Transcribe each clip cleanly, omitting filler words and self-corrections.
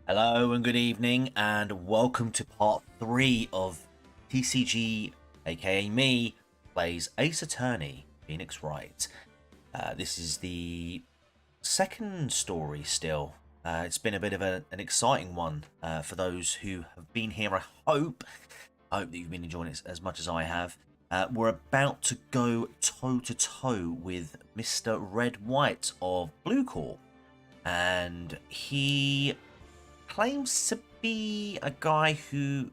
Hello and good evening, and welcome to part 3 of TCG, aka me, plays Ace Attorney, Phoenix Wright. This is the second story still. It's been a bit of an exciting one for those who have been here, I hope. I hope that you've been enjoying it as much as I have. We're about to go toe-to-toe with Mr. Red White of Blue Corp, and he claims to be a guy who,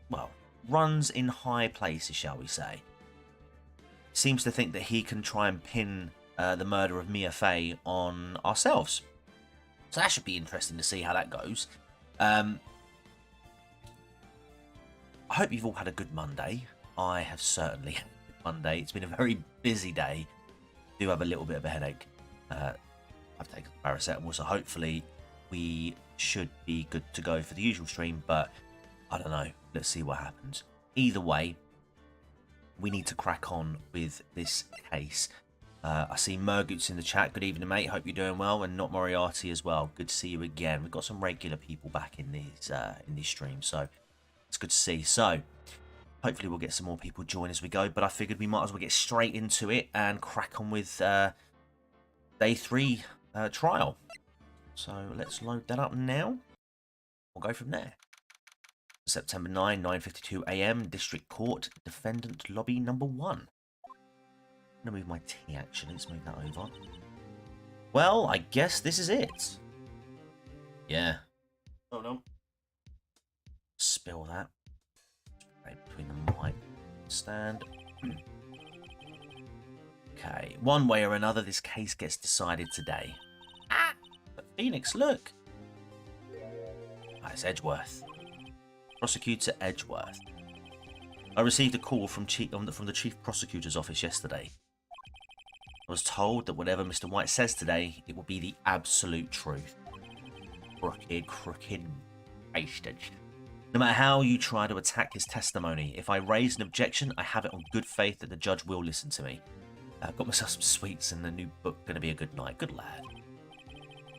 well, runs in high places, shall we say. Seems to think that he can try and pin the murder of Mia Fey on ourselves. So that should be interesting to see how that goes. I hope you've all had a good Monday. I have certainly had a good Monday. It's been a very busy day. I do have a little bit of a headache. I've taken paracetamol, so hopefully we should be good to go for the usual stream, but I don't know. Let's see what happens. Either way, we need to crack on with this case. I see Murgoots in the chat. Good evening, mate. Hope you're doing well, and not Moriarty as well. Good to see you again. We've got some regular people back in these streams, so it's good to see. So hopefully we'll get some more people join as we go, but I figured we might as well get straight into it and crack on with day 3 trial. So let's load that up now. We'll go from there. September 9, 9:52 AM, District Court, Defendant Lobby number 1. I'm going to move my tea, actually. Let's move that over. Well, I guess this is it. Yeah. Oh, no. Spill that. Right between the mic stand. Okay. One way or another, this case gets decided today. Ah! Phoenix, look! It's Edgeworth. Prosecutor Edgeworth. I received a call from the Chief Prosecutor's office yesterday. I was told that whatever Mr. White says today, it will be the absolute truth. Crooked bastards. No matter how you try to attack his testimony, if I raise an objection, I have it on good faith that the judge will listen to me. I've got myself some sweets and the new book. Gonna be a good night. Good lad.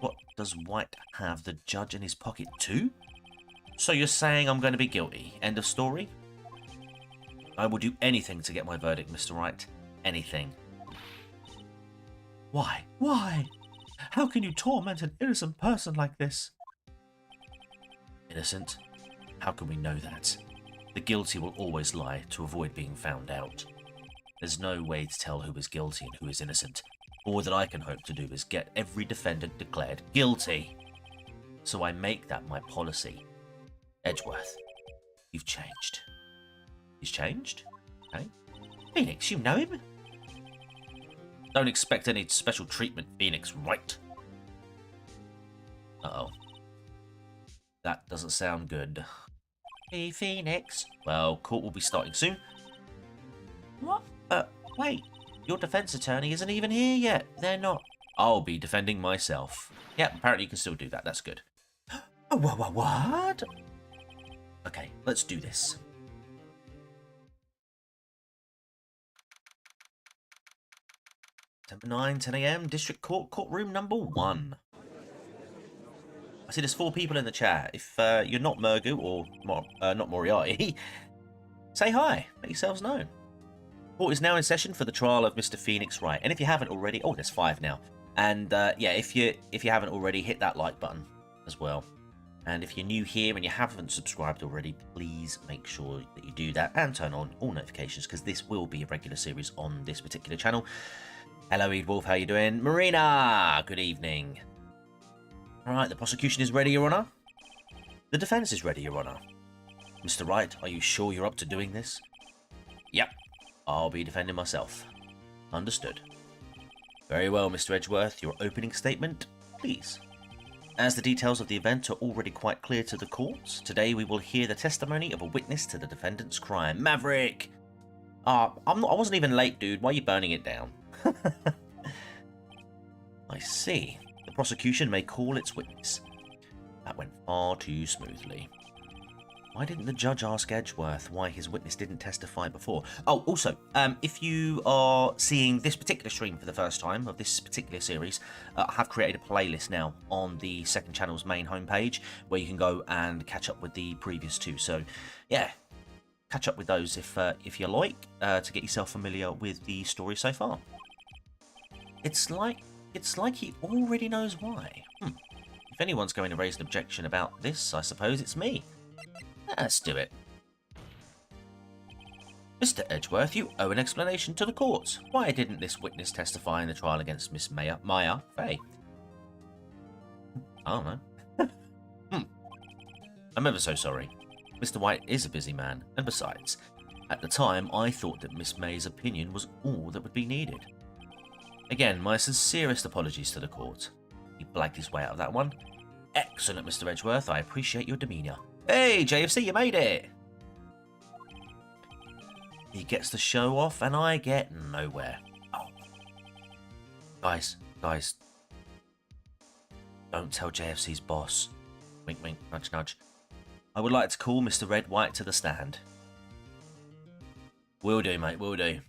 What, does White have the judge in his pocket too? So you're saying I'm going to be guilty? End of story? I will do anything to get my verdict, Mr. Wright. Anything. Why? Why? How can you torment an innocent person like this? Innocent? How can we know that? The guilty will always lie to avoid being found out. There's no way to tell who is guilty and who is innocent. All that I can hope to do is get every defendant declared guilty. So I make that my policy. Edgeworth, you've changed. He's changed? Okay. Phoenix, you know him? Don't expect any special treatment, Phoenix Wright. Uh-oh. That doesn't sound good. Hey, Phoenix. Well, court will be starting soon. What? Wait. Your defense attorney isn't even here yet. They're not. I'll be defending myself. Yeah, apparently you can still do that. That's good. Oh, what? Okay, let's do this. September 9, 10 AM, District Court, courtroom number 1. I see there's 4 people in the chat. If you're not Murgu or not Moriarty, say hi. Make yourselves known. Court is now in session for the trial of Mr. Phoenix Wright. And if you haven't already, oh, there's 5 now. And yeah, if you haven't already, hit that like button as well. And if you're new here and you haven't subscribed already, please make sure that you do that and turn on all notifications, because this will be a regular series on this particular channel. Hello, Eadwolf, how you doing? Marina, good evening. All right, the prosecution is ready, Your Honour. The defence is ready, Your Honour. Mr. Wright, are you sure you're up to doing this? Yep. I'll be defending myself. Understood. Very well, Mr. Edgeworth. Your opening statement, please. As the details of the event are already quite clear to the court, today we will hear the testimony of a witness to the defendant's crime. Maverick! I wasn't even late, dude. Why are you burning it down? I see. The prosecution may call its witness. That went far too smoothly. Why didn't the judge ask Edgeworth why his witness didn't testify before? Oh, also, if you are seeing this particular stream for the first time of this particular series, I have created a playlist now on the second channel's main homepage where you can go and catch up with the previous two. So, yeah, catch up with those if you like, to get yourself familiar with the story so far. It's like he already knows why. If anyone's going to raise an objection about this, I suppose it's me. Let's do it. Mr. Edgeworth, you owe an explanation to the court. Why didn't this witness testify in the trial against Miss Mia Fey? I don't know. I'm ever so sorry. Mr. White is a busy man, and besides, at the time I thought that Miss May's opinion was all that would be needed. Again, my sincerest apologies to the court. He blagged his way out of that one. Excellent, Mr. Edgeworth. I appreciate your demeanour. Hey, JFC, you made it! He gets the show off, and I get nowhere. Oh. Guys. Don't tell JFC's boss. Wink, wink, nudge, nudge. I would like to call Mr. Red White to the stand. Will do, mate, will do.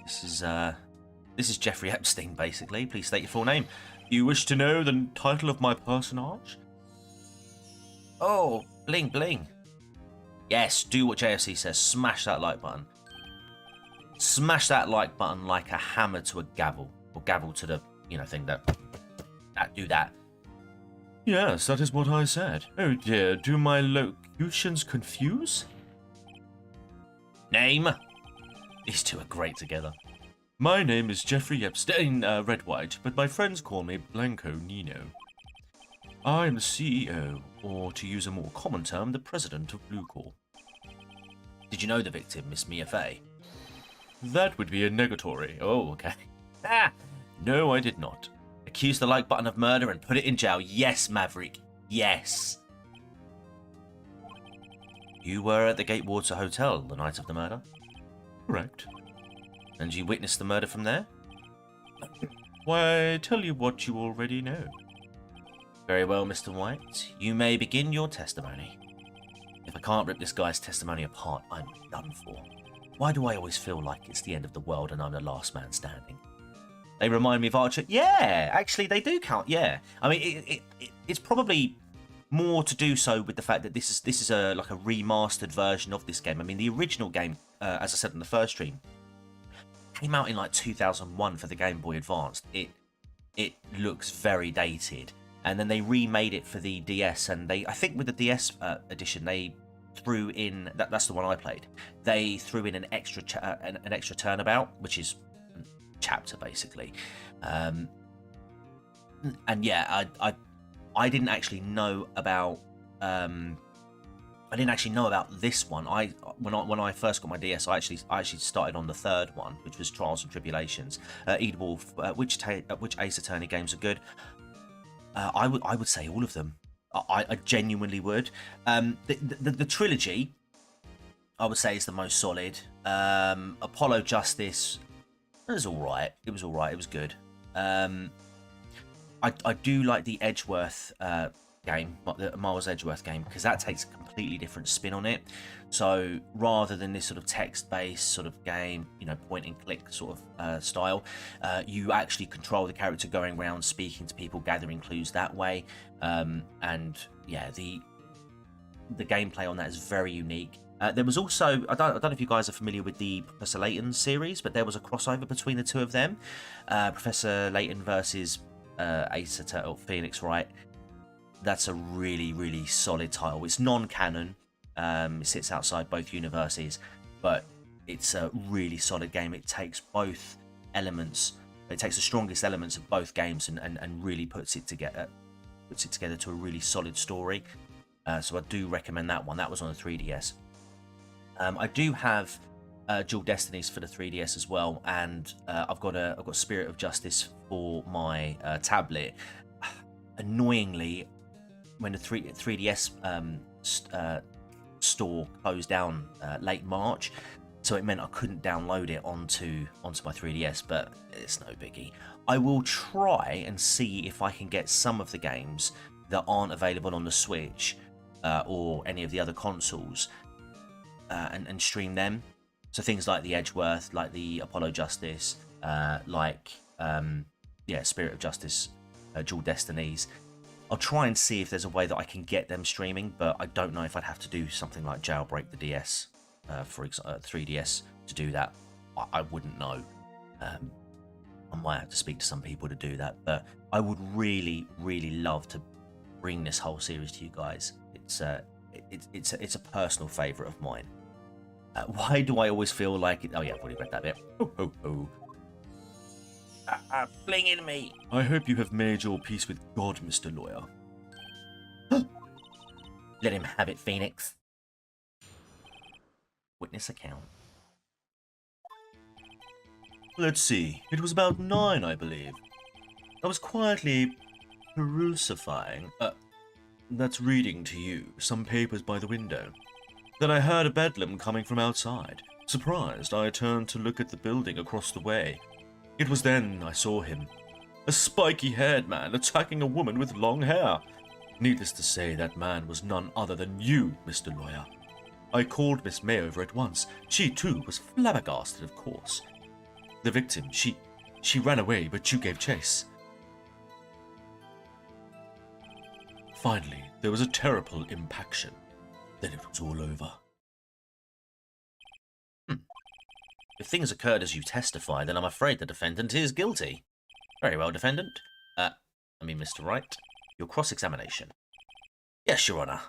This is Jeffrey Epstein, basically. Please state your full name. You wish to know the title of my personage? Oh, bling, bling. Yes, do what JFC says. Smash that like button. Smash that like button like a hammer to a gavel. Or gavel to the, thing that do that. Yes, that is what I said. Oh dear, do my locutions confuse? Name? These two are great together. My name is Jeffrey Epstein, Red White, but my friends call me Blanco Nino. I am the CEO, or to use a more common term, the president of Blue Corp. Did you know the victim, Miss Mia Fey? That would be a negatory. Oh, okay. No, I did not. Accuse the like button of murder and put it in jail. Yes, Maverick. Yes. You were at the Gatewater Hotel the night of the murder? Correct. And you witnessed the murder from there? Why, tell you what you already know. Very well, Mr. White. You may begin your testimony. If I can't rip this guy's testimony apart, I'm done for. Why do I always feel like it's the end of the world and I'm the last man standing? They remind me of Archer. Yeah, actually, they do count. Yeah, I mean, it's probably more to do so with the fact that this is like a remastered version of this game. I mean, the original game, as I said in the first stream, came out in like 2001 for the Game Boy Advance. It looks very dated, and then they remade it for the DS, and I think with the DS edition they threw in that's the one I played. They threw in an extra turnabout, which is a chapter basically, and yeah, I didn't actually know about this one. When I first got my DS, I actually started on the third one, which was Trials and Tribulations. Ed Wolf, which Ace Attorney games are good? I would say all of them. I genuinely would. The trilogy, I would say, is the most solid. Apollo Justice, it was all right. It was good. I do like the Edgeworth game, the Miles Edgeworth game, because that takes a completely different spin on it. So rather than this sort of text-based sort of game, point and click sort of style, you actually control the character going around speaking to people, gathering clues that way. And yeah, the gameplay on that is very unique. There was also, I don't know if you guys are familiar with the Professor Layton series, but there was a crossover between the two of them. Professor Layton versus Ace Attorney, Phoenix Wright. That's a really, really solid title. It's non-canon. It sits outside both universes, but it's a really solid game. It takes both elements. It takes the strongest elements of both games and really puts it together to a really solid story. So I do recommend that one. That was on the 3DS. I do have Dual Destinies for the 3DS as well, and I've got Spirit of Justice for my tablet. Annoyingly, when the 3DS store closed down late March, so it meant I couldn't download it onto my 3DS, but it's no biggie. I will try and see if I can get some of the games that aren't available on the Switch or any of the other consoles and stream them. So things like the Edgeworth, like the Apollo Justice, Spirit of Justice, Dual Destinies. I'll try and see if there's a way that I can get them streaming, but I don't know if I'd have to do something like jailbreak the DS, for example, 3DS to do that. I wouldn't know. I might have to speak to some people to do that, but I would really, really love to bring this whole series to you guys. It's a personal favourite of mine. Why do I always feel like it? Oh yeah, I've already read that bit. Ho ho ho. Fling in me. I hope you have made your peace with God, Mr. Lawyer. Let him have it, Phoenix. Witness account. Let's see. It was about 9, I believe. I was quietly perusifying. That's reading to you some papers by the window. Then I heard a bedlam coming from outside. Surprised, I turned to look at the building across the way. It was then I saw him. A spiky-haired man attacking a woman with long hair. Needless to say, that man was none other than you, Mr. Lawyer. I called Miss May over at once. She, too, was flabbergasted, of course. The victim, she ran away, but you gave chase. Finally, there was a terrible impaction. Then it was all over. If things occurred as you testify, then I'm afraid the defendant is guilty. Very well, defendant. Mr. Wright, your cross-examination. Yes, Your Honour.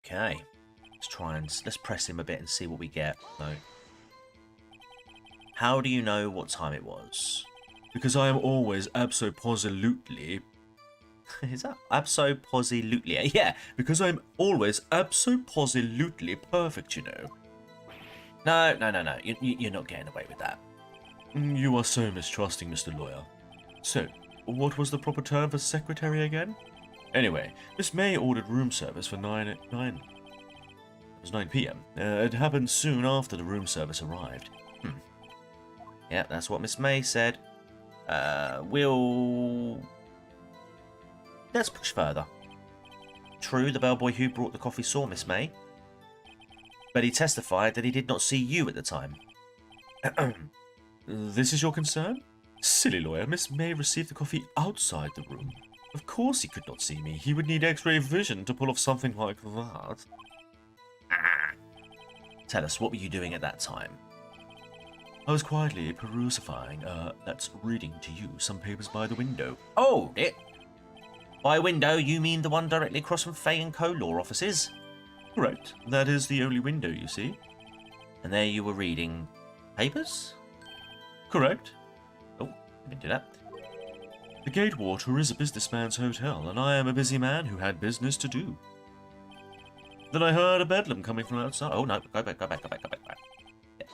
Okay. Let's press him a bit and see what we get. No. How do you know what time it was? Because I am always abso-positively... Is that abso-positively? Yeah, because I'm always abso-positively perfect, you know. No. You're not getting away with that. You are so mistrusting, Mr. Lawyer. So, what was the proper term for secretary again? Anyway, Miss May ordered room service for 9 at 9. It was 9 p.m. It happened soon after the room service arrived. Yeah, that's what Miss May said. Let's push further. True, the bellboy who brought the coffee saw Miss May, but he testified that he did not see you at the time. This is your concern? Silly lawyer, Miss May received the coffee outside the room. Of course he could not see me. He would need X-ray vision to pull off something like that. Tell us, what were you doing at that time? I was quietly perusifying, that's reading to you some papers by the window. Oh, it. By window, you mean the one directly across from Fey & Co. law offices? Correct. That is the only window, you see. And there you were reading papers? Correct. Oh, I didn't do that. The Gatewater is a businessman's hotel, and I am a busy man who had business to do. Then I heard a bedlam coming from outside. Oh no, go back. Yeah.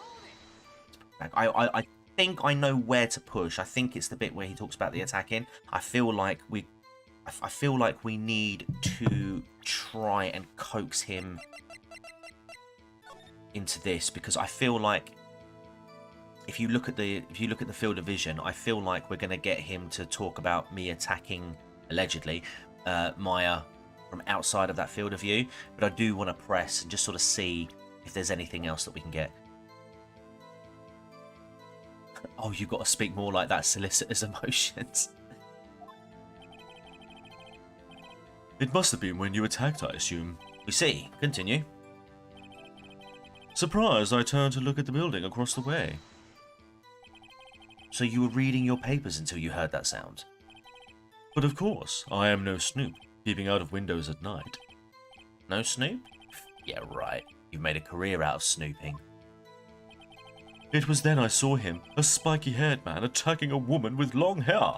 I think I know where to push. I think it's the bit where he talks about the attacking. I feel like we need to try and coax him into this, because I feel like if you look at the field of vision, I feel like we're going to get him to talk about me attacking, allegedly, Maya from outside of that field of view. But I do want to press and just sort of see if there's anything else that we can get. Oh, you've got to speak more like that, solicitor's emotions. It must have been when you attacked, I assume. We see. Continue. Surprised, I turned to look at the building across the way. So you were reading your papers until you heard that sound? But of course, I am no snoop, peeping out of windows at night. No snoop? Yeah, right. You've made a career out of snooping. It was then I saw him, a spiky-haired man attacking a woman with long hair.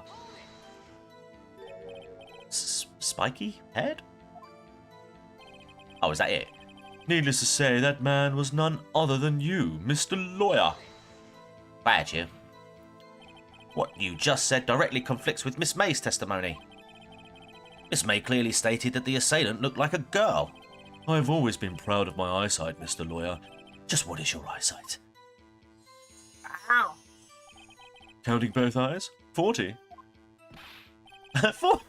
Spiky-haired? Oh, is that it? Needless to say, that man was none other than you, Mr. Lawyer. Badger. What you just said directly conflicts with Miss May's testimony. Miss May clearly stated that the assailant looked like a girl. I've always been proud of my eyesight, Mr. Lawyer. Just what is your eyesight? Ow. Counting both eyes? 40. 40?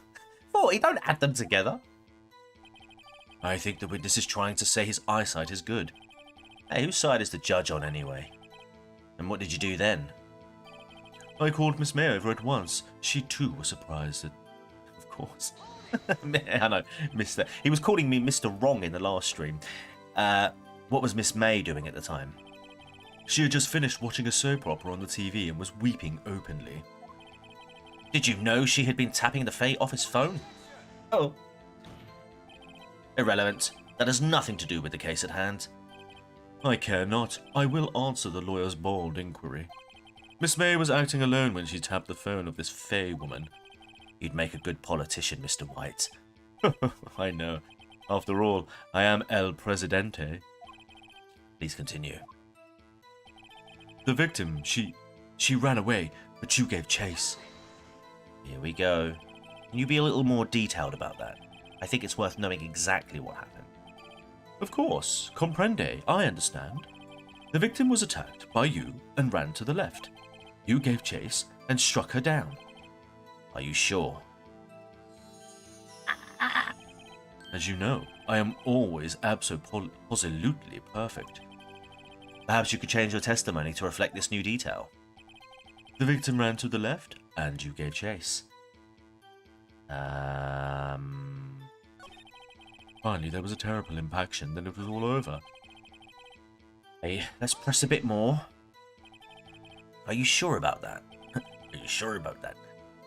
Don't add them together. I think the witness is trying to say his eyesight is good. Hey, whose side is the judge on anyway? And what did you do then? I called Miss May over at once. She too was surprised at... Of course. I know, Mr. He was calling me Mr. Wrong in the last stream. What was Miss May doing at the time? She had just finished watching a soap opera on the TV and was weeping openly. Did you know she had been tapping the Fey office phone? Oh. Irrelevant. That has nothing to do with the case at hand. I care not. I will answer the lawyer's bald inquiry. Miss May was acting alone when she tapped the phone of this Fey woman. You'd make a good politician, Mr. White. I know. After all, I am El Presidente. Please continue. The victim, she ran away, but you gave chase. Here we go. Can you be a little more detailed about that? I think it's worth knowing exactly what happened. Of course. Comprende. I understand. The victim was attacked by you and ran to the left. You gave chase and struck her down. Are you sure? As you know, I am always absolutely perfect. Perhaps you could change your testimony to reflect this new detail. The victim ran to the left and you gave chase. Finally, there was a terrible impaction, then it was all over. Hey, let's press a bit more. Are you sure about that? Are you sure about that?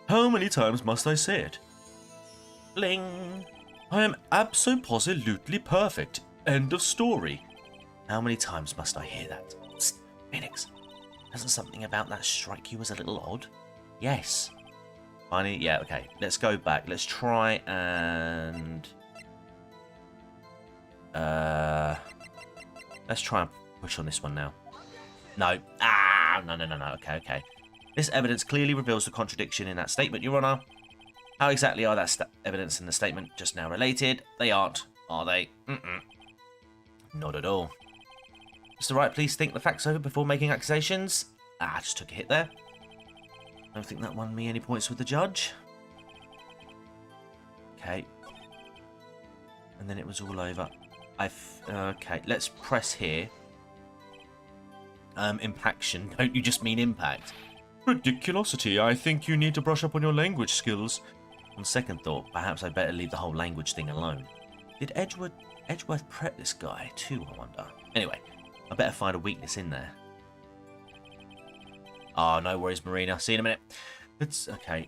How many times must I say it? Bling! I am absolutely perfect. End of story. How many times must I hear that? Psst, Phoenix, doesn't something about that strike you as a little odd? Yes. Finally, yeah, okay. Let's go back. Let's try and... let's try and push on this one now. No. No. Okay. This evidence clearly reveals the contradiction in that statement, Your Honour. How exactly are that evidence and the statement just now related? They aren't, are they? Not at all. Mr. Wright, please think the facts over before making accusations. I just took a hit there. I don't think that won me any points with the judge. Okay. And then it was all over. Okay, let's press here. Impaction. Don't you just mean impact? Ridiculosity. I think you need to brush up on your language skills. On second thought, perhaps I'd better leave the whole language thing alone. Did Edgeworth prep this guy too, I wonder? Anyway, I better find a weakness in there. Oh, no worries, Marina. See you in a minute. It's okay.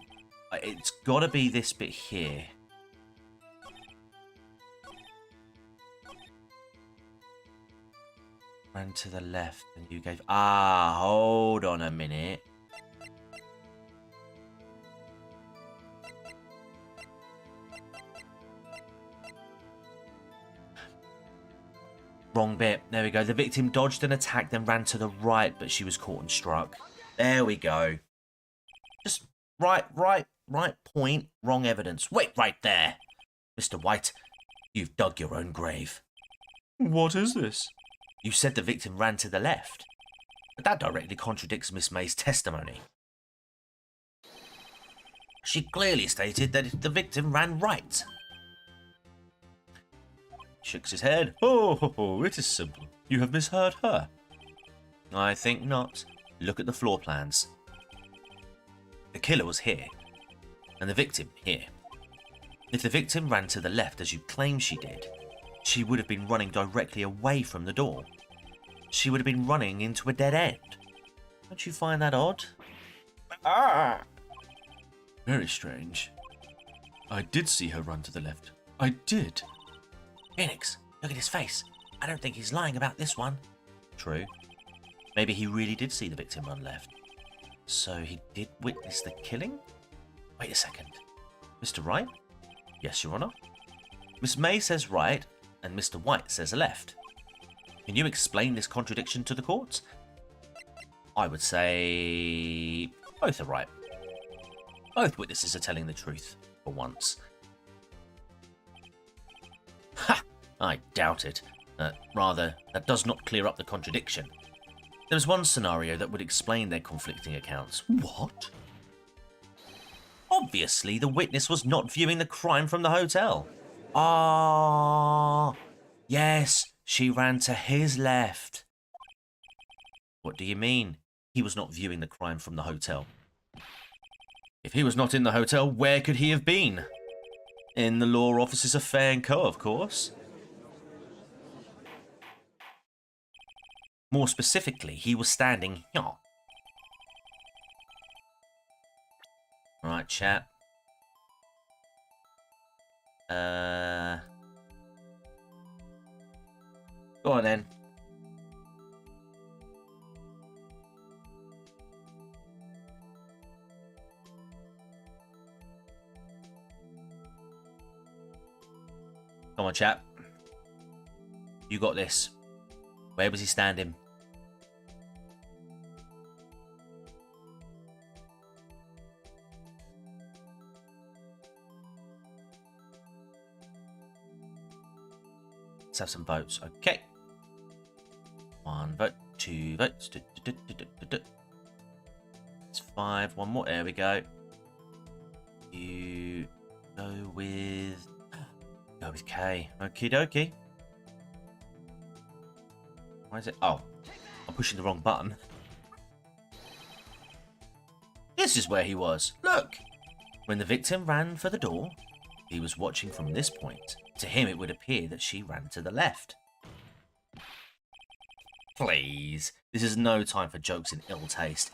It's got to be this bit here. Ran to the left and you gave... Ah, hold on a minute. Wrong bit. There we go. The victim dodged an attack, then ran to the right, but she was caught and struck. There we go. Just right point, wrong evidence. Wait right there. Mr. White, you've dug your own grave. What is this? You said the victim ran to the left. But that directly contradicts Miss May's testimony. She clearly stated that the victim ran right. Shakes his head. Oh, it is simple. You have misheard her. I think not. Look at the floor plans. The killer was here, and the victim here. If the victim ran to the left as you claim she did, she would have been running directly away from the door. She would have been running into a dead end. Don't you find that odd? Ah! Very strange. I did see her run to the left. I did. Phoenix, look at his face. I don't think he's lying about this one. True. Maybe he really did see the victim run left. So he did witness the killing? Wait a second. Mr. Wright? Yes, Your Honour. Miss May says right, and Mr. White says left. Can you explain this contradiction to the court? I would say both are right. Both witnesses are telling the truth, for once. Ha! I doubt it. Rather, that does not clear up the contradiction. There's one scenario that would explain their conflicting accounts. What? Obviously, the witness was not viewing the crime from the hotel. Ah, yes, she ran to his left. What do you mean? He was not viewing the crime from the hotel. If he was not in the hotel, where could he have been? In the law offices of Fey & Co, of course. More specifically, he was standing here. Right, chat. Go on then. Come on, chap. You got this. Where was he standing? Let's have some votes. Okay. 1 vote, 2 votes. It's 5. One more. There we go. You go with... Go with K. Okie dokie. Why is it? Oh, I'm pushing the wrong button. This is where he was. Look! When the victim ran for the door, he was watching from this point. To him, it would appear that she ran to the left. Please, this is no time for jokes in ill taste.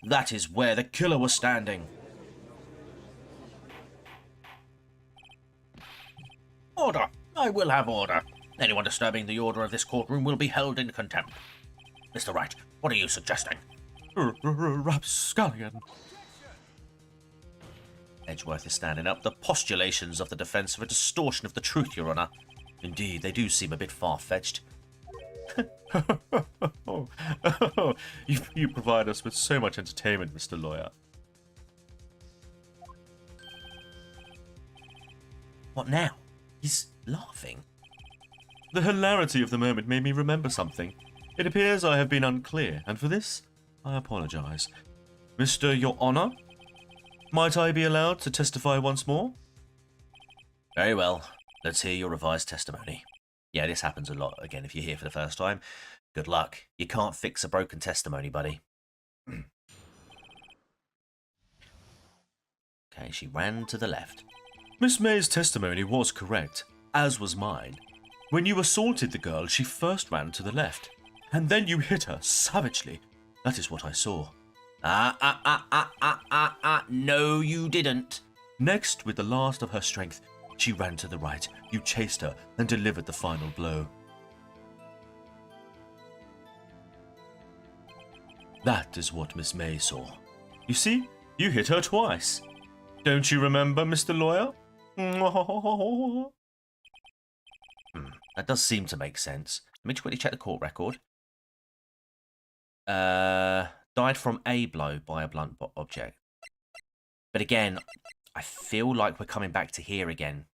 That is where the killer was standing. Order! I will have order. Anyone disturbing the order of this courtroom will be held in contempt. Mr. Wright, what are you suggesting? Rapscallion. Edgeworth is standing up. The postulations of the defence are a distortion of the truth, Your Honour. Indeed, they do seem a bit far-fetched. You provide us with so much entertainment, Mr. Lawyer. What now? He's laughing. The hilarity of the moment made me remember something. It appears I have been unclear, and for this, I apologise. Mr. Your Honour, might I be allowed to testify once more? Very well. Let's hear your revised testimony. Yeah, this happens a lot. Again, if you're here for the first time, good luck. You can't fix a broken testimony, buddy. Okay, she ran to the left. Miss May's testimony was correct, as was mine. When you assaulted the girl, she first ran to the left, and then you hit her savagely. That is what I saw. No, you didn't. Next, with the last of her strength, she ran to the right. You chased her and delivered the final blow. That is what Miss May saw. You see, you hit her twice. Don't you remember, Mr. Lawyer? That does seem to make sense. Let me just quickly check the court record. Died from a blow by a blunt object. But again, I feel like we're coming back to here again.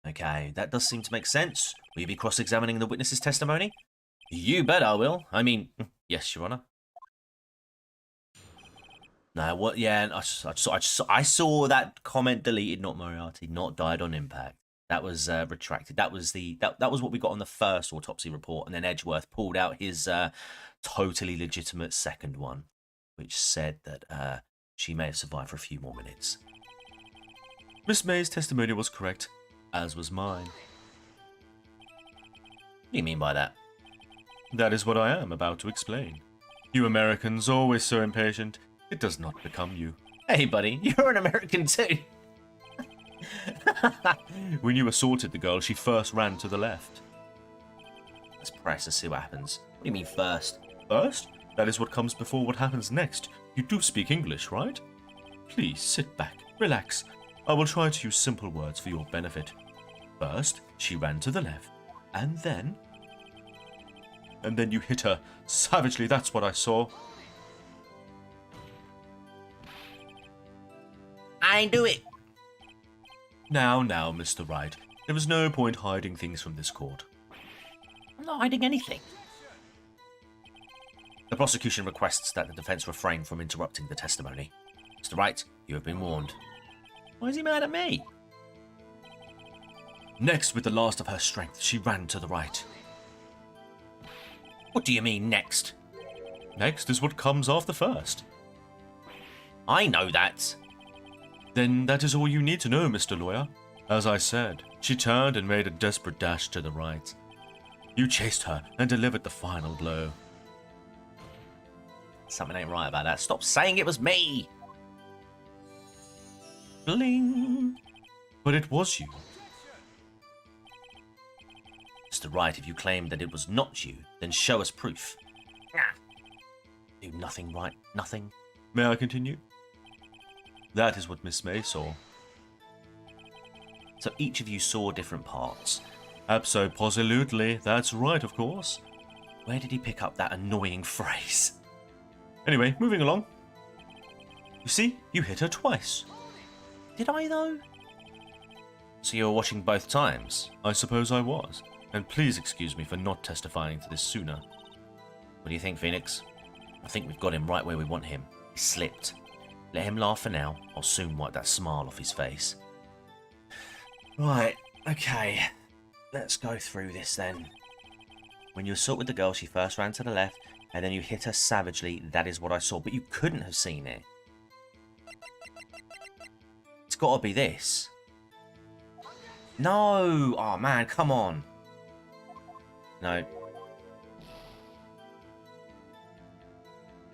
Okay, that does seem to make sense. Will you be cross-examining the witness's testimony? You bet I will. I mean, yes, Your Honour. No, what? Yeah, I saw that comment deleted. Not Moriarty, not died on impact. That was retracted. That was that was what we got on the first autopsy report, and then Edgeworth pulled out his totally legitimate second one, which said that she may have survived for a few more minutes. Miss May's testimony was correct, as was mine. What do you mean by that? That is what I am about to explain. You Americans always so impatient. It does not become you. Hey, buddy, you're an American too. When you assaulted the girl, she first ran to the left. Let's press to see what happens. What do you mean first? First? That is what comes before what happens next. You do speak English, right? Please sit back, relax. I will try to use simple words for your benefit. First, she ran to the left, and then you hit her savagely. That's what I saw. I do it. Now, Mr. Wright. There is no point hiding things from this court. I'm not hiding anything. The prosecution requests that the defence refrain from interrupting the testimony. Mr. Wright, you have been warned. Why is he mad at me? Next, with the last of her strength, she ran to the right. What do you mean, next? Next is what comes after first. I know that. Then that is all you need to know, Mr. Lawyer. As I said, she turned and made a desperate dash to the right. You chased her and delivered the final blow. Something ain't right about that. Stop saying it was me! Bling! But it was you. Mr. Wright, if you claim that it was not you, then show us proof. Do nothing, right? Nothing? May I continue? That is what Miss May saw. So each of you saw different parts. Abso-positively, that's right, of course. Where did he pick up that annoying phrase? Anyway, moving along. You see, you hit her twice. Did I, though? So you were watching both times? I suppose I was. And please excuse me for not testifying to this sooner. What do you think, Phoenix? I think we've got him right where we want him. He slipped. Let him laugh for now. I'll soon wipe that smile off his face. Right, okay. Let's go through this then. When you assault with the girl, she first ran to the left, and then you hit her savagely. That is what I saw, but you couldn't have seen it. It's got to be this. No! Oh man, come on. No.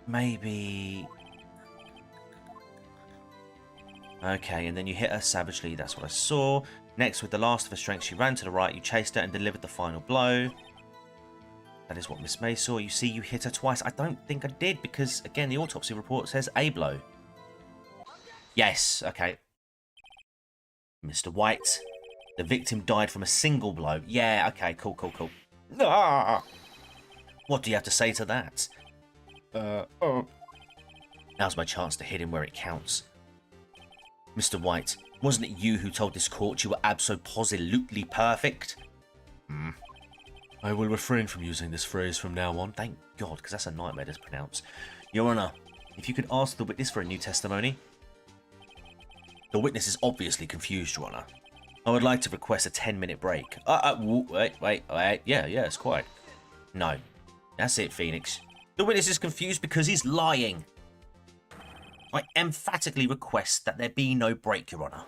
Maybe... Okay, and then you hit her savagely. That's what I saw. Next, with the last of her strength, she ran to the right. You chased her and delivered the final blow. That is what Miss May saw. You see, you hit her twice. I don't think I did because, again, the autopsy report says a blow. Yes, okay. Mr. White, the victim died from a single blow. Yeah, okay, cool. Ah! What do you have to say to that? Now's my chance to hit him where it counts. Mr. White, wasn't it you who told this court you were abso-positively perfect? I will refrain from using this phrase from now on. Thank God, because that's a nightmare to pronounce. Your Honour, if you could ask the witness for a new testimony. The witness is obviously confused, Your Honour. I would like to request a 10-minute break. Wait. Yeah, it's quite. No. That's it, Phoenix. The witness is confused because he's lying. I emphatically request that there be no break, Your Honour.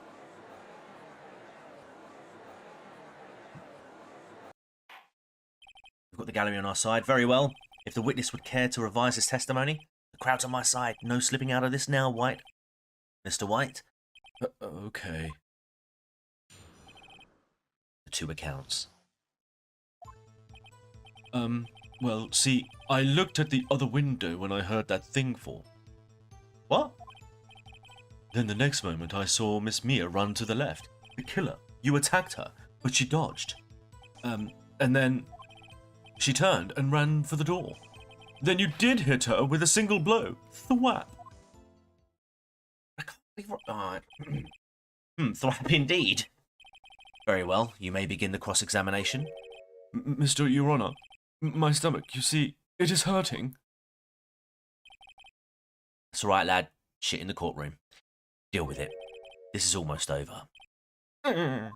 We've got the gallery on our side. Very well. If the witness would care to revise his testimony, the crowd's on my side. No slipping out of this now, White. Mr. White? Okay. The two accounts. Well, see, I looked at the other window when I heard that thing fall. What? Then the next moment I saw Miss Mia run to the left. The killer. You attacked her, but she dodged. And then she turned and ran for the door. Then you did hit her with a single blow. Thwap. I can't believe what... Thwap indeed. Very well, you may begin the cross-examination. Mr. Your Honour, my stomach, you see, it is hurting. That's all right, lad. Shit in the courtroom. Deal with it. This is almost over. Okay.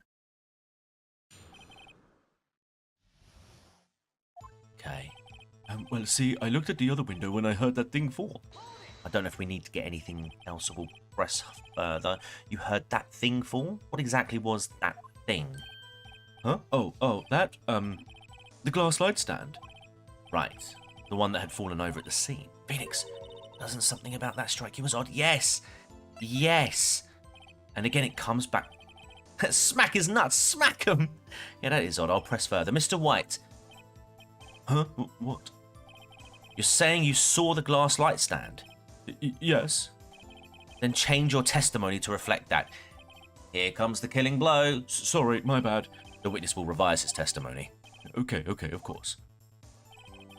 Well, see, I looked at the other window when I heard that thing fall. I don't know if we need to get anything else or we'll press further. You heard that thing fall? What exactly was that thing? Huh? Oh, that, the glass light stand. Right. The one that had fallen over at the scene. Phoenix, doesn't something about that strike you as odd? Yes! Yes! And again it comes back. Smack his nuts! Smack him! Yeah, that is odd. I'll press further. Mr. White. Huh? What? You're saying you saw the glass light stand? Yes. Then change your testimony to reflect that. Here comes the killing blow. Sorry, my bad. The witness will revise his testimony. Okay, of course.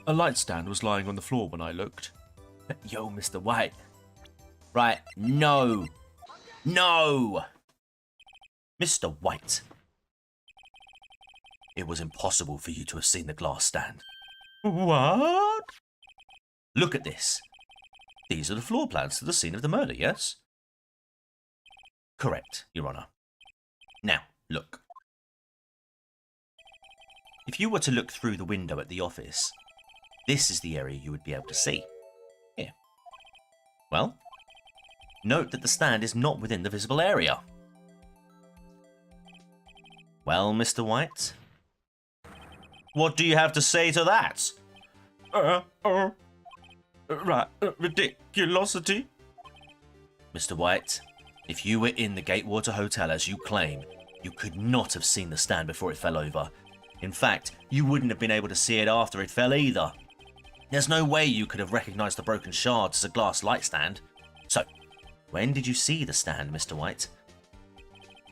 A light stand was lying on the floor when I looked. Yo, Mr. White. Right, no. No! Mr. White. It was impossible for you to have seen the glass stand. What? Look at this. These are the floor plans to the scene of the murder, yes? Correct, Your Honour. Now, look. If you were to look through the window at the office, this is the area you would be able to see. Here. Well, note that the stand is not within the visible area. Well, Mr. White, what do you have to say to that? Ridiculosity. Mr. White, if you were in the Gatewater Hotel as you claim, you could not have seen the stand before it fell over. In fact, you wouldn't have been able to see it after it fell either. There's no way you could have recognised the broken shards as a glass light stand. So, when did you see the stand, Mr. White?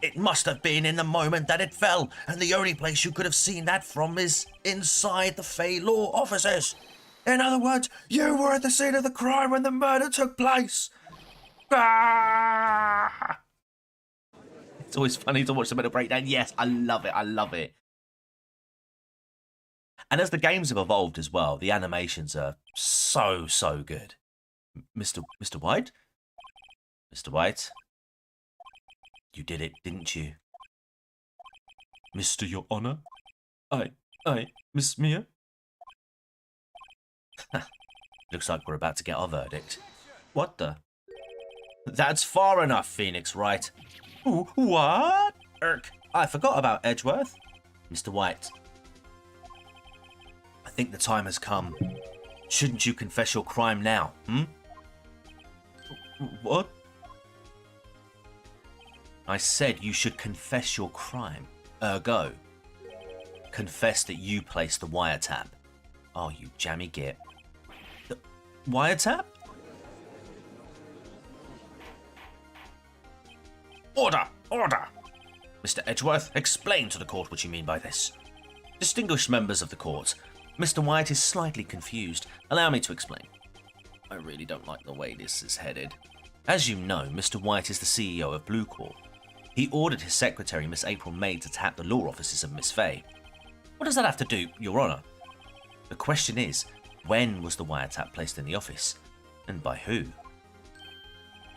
It must have been in the moment that it fell, and the only place you could have seen that from is inside the Fey Law offices. In other words, you were at the scene of the crime when the murder took place. Ah! It's always funny to watch the murder breakdown. Yes, I love it. I love it. And as the games have evolved as well, the animations are so good. Mr. White? Mr. White? You did it, didn't you? Mr. Your Honour? Miss Mia? Looks like we're about to get our verdict. What the? That's far enough, Phoenix Wright. Ooh, what? I forgot about Edgeworth. Mr. White. I think the time has come. Shouldn't you confess your crime now, What? I said you should confess your crime. Ergo, confess that you placed the wiretap. Oh, you jammy git. The wiretap? Order! Order! Mr. Edgeworth, explain to the court what you mean by this. Distinguished members of the court, Mr. White is slightly confused. Allow me to explain. I really don't like the way this is headed. As you know, Mr. White is the CEO of Blue Corp. He ordered his secretary, Miss April May, to tap the law offices of Miss Fey. What does that have to do, Your Honour? The question is, when was the wiretap placed in the office? And by who?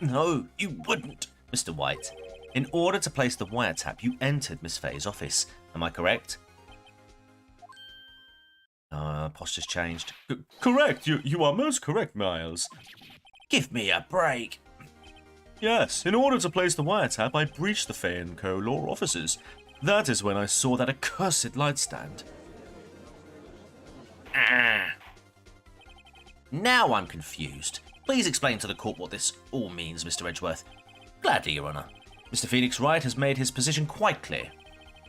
No, you wouldn't, Mr. White. In order to place the wiretap, you entered Miss Fey's office. Am I correct? Posture's changed. Correct, you are most correct, Miles. Give me a break. Yes, in order to place the wiretap, I breached the Fey & Co. law offices. That is when I saw that accursed light stand. Now I'm confused. Please explain to the court what this all means, Mr. Edgeworth. Gladly, Your Honour. Mr. Phoenix Wright has made his position quite clear.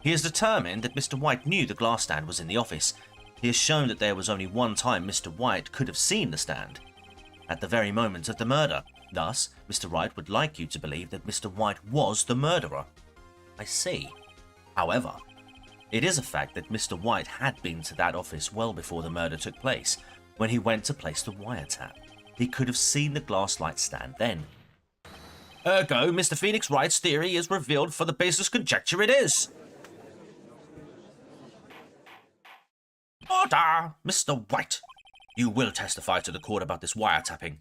He has determined that Mr. White knew the glass stand was in the office. He has shown that there was only one time Mr. White could have seen the stand. At the very moment of the murder. Thus, Mr. Wright would like you to believe that Mr. White was the murderer. I see. However, it is a fact that Mr. White had been to that office well before the murder took place. When he went to place the wiretap, he could have seen the glass light stand then. Ergo, Mr. Phoenix Wright's theory is revealed for the baseless conjecture it is. Order! Mr. White, you will testify to the court about this wiretapping.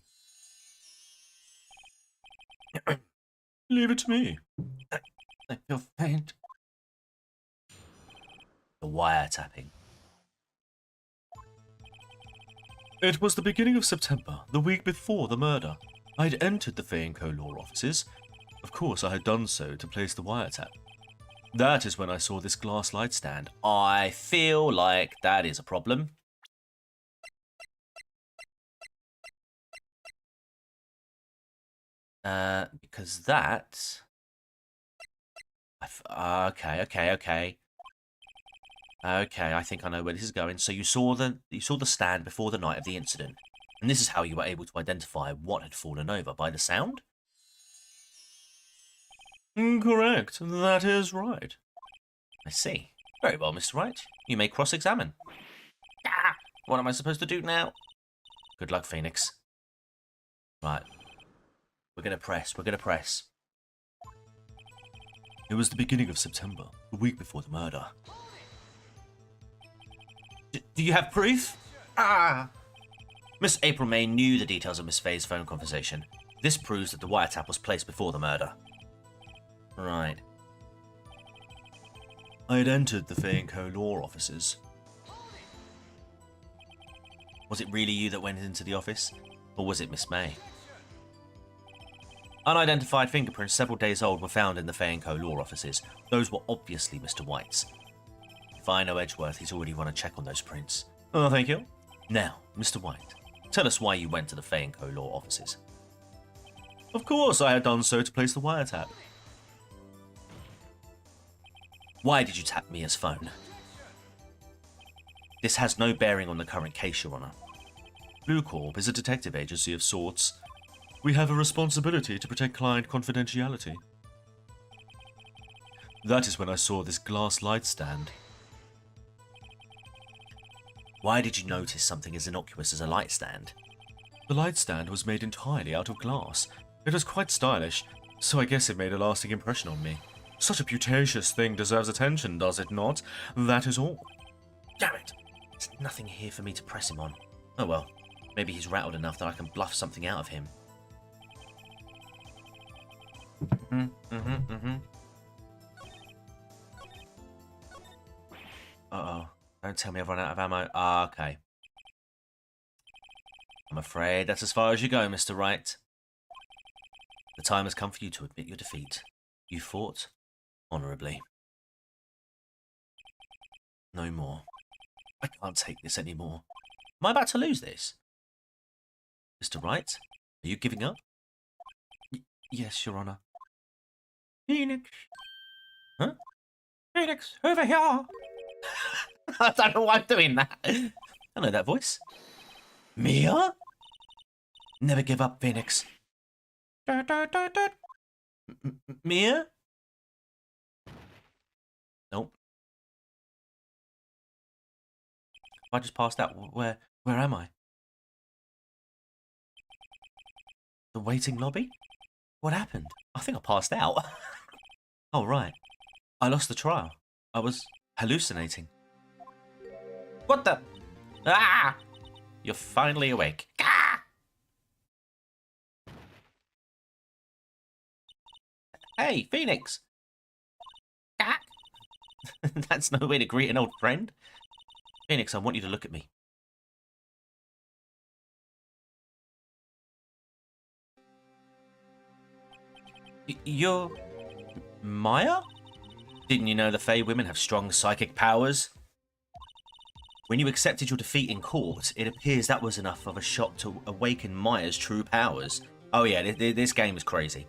Leave it to me. I feel faint. The wiretapping. It was the beginning of September, the week before the murder. I'd entered the Fey & Co. law offices. Of course, I had done so to place the wiretap. That is when I saw this glass light stand. I feel like that is a problem. Because that... Okay. Okay, I think I know where this is going. So you saw the stand before the night of the incident. And this is how you were able to identify what had fallen over, by the sound? Correct. That is right. I see. Very well, Mr. Wright. You may cross-examine. Ah! What am I supposed to do now? Good luck, Phoenix. Right. We're going to press. It was the beginning of September, the week before the murder. Do you have proof? Ah! Miss April May knew the details of Miss Fey's phone conversation. This proves that the wiretap was placed before the murder. Right. I had entered the Fey & Co. law offices. Was it really you that went into the office? Or was it Miss May? Unidentified fingerprints several days old were found in the Fey & Co. law offices. Those were obviously Mr. White's. If I know Edgeworth, he's already run a check on those prints. Oh, thank you. Now, Mr. White, tell us why you went to the Fey & Co. law offices. Of course I had done so to place the wiretap. Why did you tap Mia's phone? This has no bearing on the current case, Your Honour. Blue Corp is a detective agency of sorts. We have a responsibility to protect client confidentiality. That is when I saw this glass light stand. Why did you notice something as innocuous as a light stand? The light stand was made entirely out of glass. It was quite stylish, so I guess it made a lasting impression on me. Such a putacious thing deserves attention, does it not? That is all. Damn it! There's nothing here for me to press him on. Oh well, maybe he's rattled enough that I can bluff something out of him. Uh-oh. Don't tell me I've run out of ammo. Ah, okay. I'm afraid that's as far as you go, Mr. Wright. The time has come for you to admit your defeat. You fought honourably. No more. I can't take this anymore. Am I about to lose this? Mr. Wright, are you giving up? Yes, Your Honour. Phoenix. Huh? Phoenix, over here. I don't know why I'm doing that. I know that voice. Mia? Never give up, Phoenix. Mia? Nope. I just passed out. Where am I? The waiting lobby? What happened? I think I passed out. Oh, right. I lost the trial. I was hallucinating. What the? Ah! You're finally awake. Ah! Hey, Phoenix! Ah! That's no way to greet an old friend. Phoenix, I want you to look at me. You're... Maya? Didn't you know the Fey women have strong psychic powers? When you accepted your defeat in court, it appears that was enough of a shock to awaken Maya's true powers. Oh yeah, this game is crazy.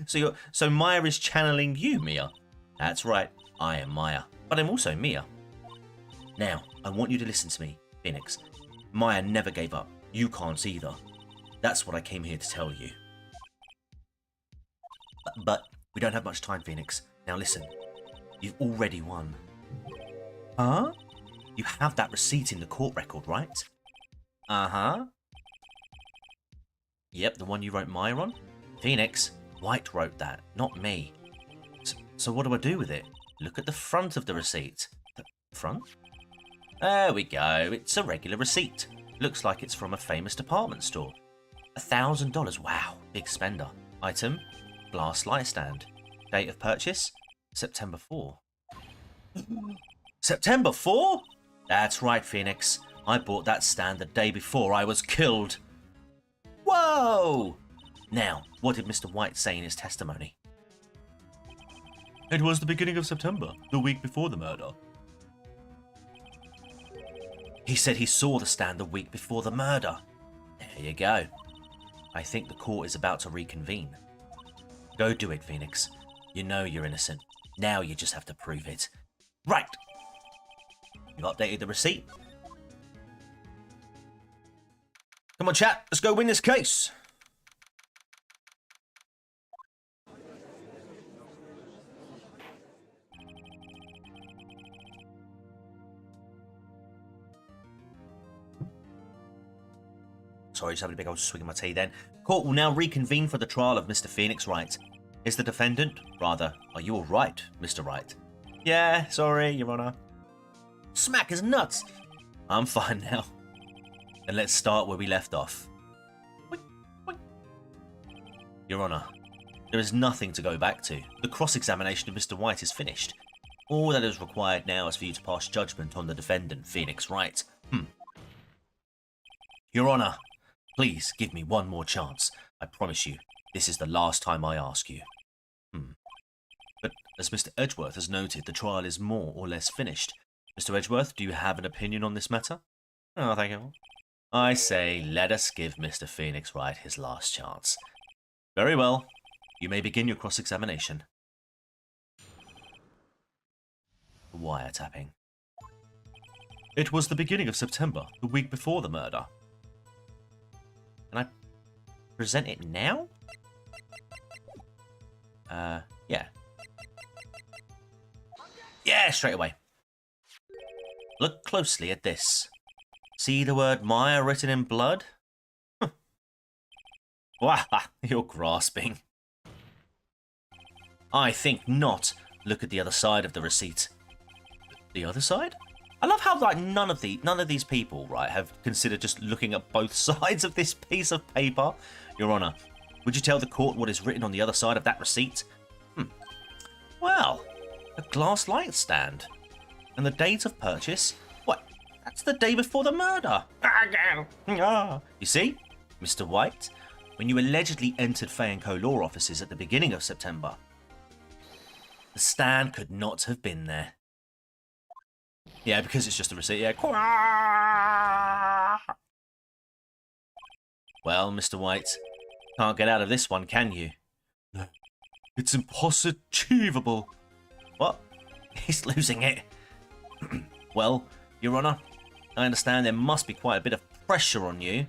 So Maya is channeling you, Mia? That's right, I am Maya, but I'm also Mia. Now, I want you to listen to me, Phoenix. Maya never gave up. You can't either. That's what I came here to tell you. But we don't have much time, Phoenix. Now listen, you've already won. Huh? You have that receipt in the court record, right? Uh-huh. Yep, the one you wrote Maya on? Phoenix, White wrote that, not me. So what do I do with it? Look at the front of the receipt. The front? There we go, it's a regular receipt. Looks like it's from a famous department store. $1,000, wow, big spender. Item, glass light stand. Date of purchase, September 4. September 4? That's right, Phoenix. I bought that stand the day before I was killed. Whoa! Now, what did Mr. White say in his testimony? It was the beginning of September, the week before the murder. He said he saw the stand the week before the murder. There you go. I think the court is about to reconvene. Go do it, Phoenix. You know you're innocent. Now you just have to prove it. Right! You've updated the receipt. Come on, chat. Let's go win this case. Sorry, just having a big old swig of my tea then. Court will now reconvene for the trial of Mr. Phoenix Wright. Is the defendant, rather, are you all right, Mr. Wright? Yeah, sorry, Your Honour. Smack his nuts. I'm fine now. And let's start where we left off. Your Honour, there is nothing to go back to. The cross-examination of Mr. White is finished. All that is required now is for you to pass judgment on the defendant, Phoenix Wright. Your Honour, please give me one more chance. I promise you, this is the last time I ask you. But as Mr. Edgeworth has noted, the trial is more or less finished. Mr. Edgeworth, do you have an opinion on this matter? Oh, thank you. I say, let us give Mr. Phoenix Wright his last chance. Very well. You may begin your cross-examination. Wiretapping. It was the beginning of September, the week before the murder. Can I present it now? Yeah. Yeah, straight away. Look closely at this. See the word Maya written in blood? Wah, you're grasping. I think not. Look at the other side of the receipt. The other side? I love how like none of these people, right, have considered just looking at both sides of this piece of paper. Your Honour, would you tell the court what is written on the other side of that receipt? Well, a glass light stand. And the date of purchase? What? That's the day before the murder. You see, Mr. White, when you allegedly entered Fey & Co. law offices at the beginning of September, the stand could not have been there. Yeah, because it's just a receipt, yeah. Well, Mr. White, can't get out of this one, can you? No, it's impossible. What? He's losing it. Well, Your Honour, I understand there must be quite a bit of pressure on you.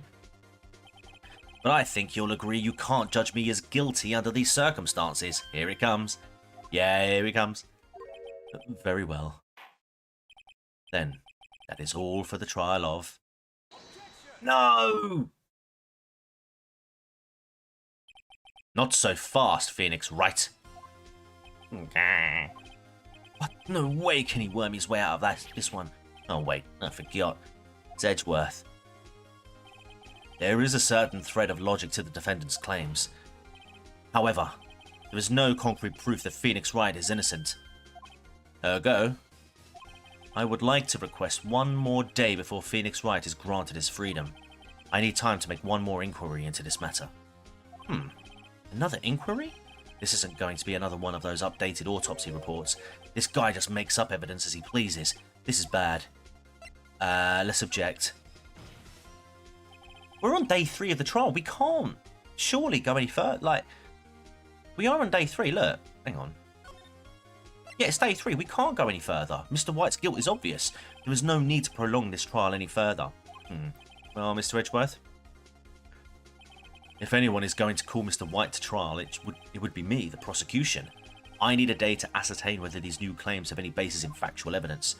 But I think you'll agree you can't judge me as guilty under these circumstances. Here he comes. Yeah, here he comes. Very well. Then, that is all for the trial of... No! Not so fast, Phoenix Wright. What? No way can he worm his way out of this one. Oh wait, I forgot. It's Edgeworth. There is a certain thread of logic to the defendant's claims. However, there is no concrete proof that Phoenix Wright is innocent. Ergo, I would like to request one more day before Phoenix Wright is granted his freedom. I need time to make one more inquiry into this matter. Another inquiry? This isn't going to be another one of those updated autopsy reports. This guy just makes up evidence as he pleases. This is bad. Let's object. We're on day 3 of the trial. We can't surely go any further. Like, we are on day 3. Look, hang on. Yeah, it's day 3. We can't go any further. Mr. White's guilt is obvious. There is no need to prolong this trial any further. Well, Mr. Edgeworth, if anyone is going to call Mr. White to trial, it would be me, the prosecution. I need a day to ascertain whether these new claims have any basis in factual evidence.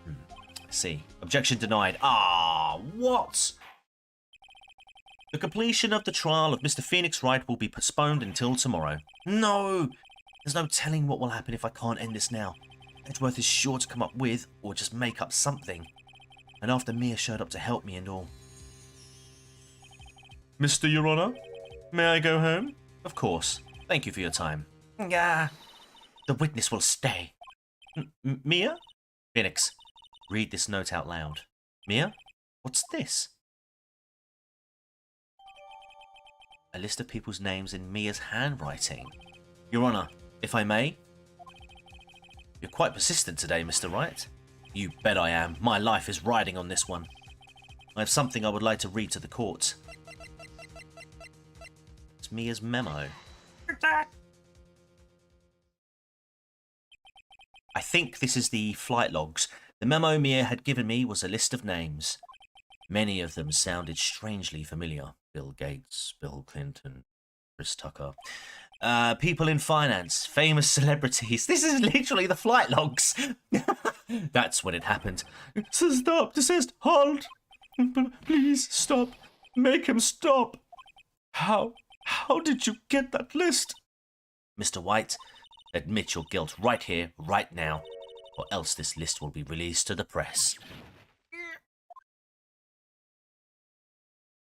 I see. Objection denied. Ah, what? The completion of the trial of Mr. Phoenix Wright will be postponed until tomorrow. No! There's no telling what will happen if I can't end this now. Edgeworth is sure to come up with, or just make up something. And after Mia showed up to help me and all. Mr. Your Honour, may I go home? Of course. Thank you for your time. The witness will stay. Mia? Phoenix, read this note out loud. Mia? What's this? A list of people's names in Mia's handwriting. Your Honour, if I may? You're quite persistent today, Mr. Wright. You bet I am. My life is riding on this one. I have something I would like to read to the court. It's Mia's memo. I think this is the flight logs. The memo Mia had given me was a list of names. Many of them sounded strangely familiar. Bill Gates, Bill Clinton, Chris Tucker. People in finance, famous celebrities. This is literally the flight logs. That's when it happened. Stop, desist, halt. Please stop. Make him stop. How did you get that list? Mr. White, admit your guilt right here, right now, or else this list will be released to the press.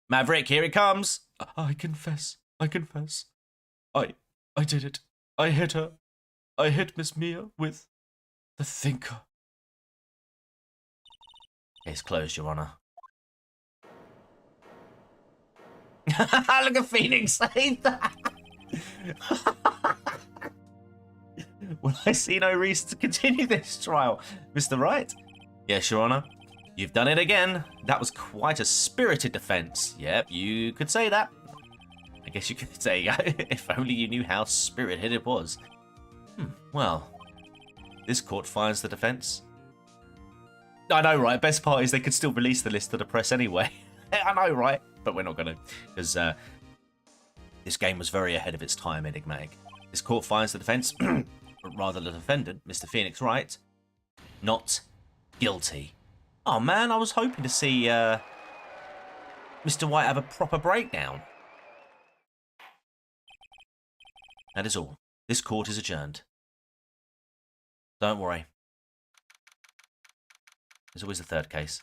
Maverick, here he comes. I confess. I confess. I did it. I hit her. I hit Miss Mia with the thinker. Case closed, Your Honor. Look at Phoenix saying that. Well, I see no reason to continue this trial. Mr. Wright? Yes, Your Honor. You've done it again. That was quite a spirited defense. Yep, you could say that. I guess you could say, if only you knew how spirited it was. Well, this court finds the defense. I know, right? Best part is they could still release the list to the press anyway. I know, right? But we're not going to, because this game was very ahead of its time, Enigmatic. This court finds the defense, but rather the defendant, Mr. Phoenix Wright, not guilty. Oh man, I was hoping to see Mr. White have a proper breakdown. That is all. This court is adjourned. Don't worry. There's always a third case.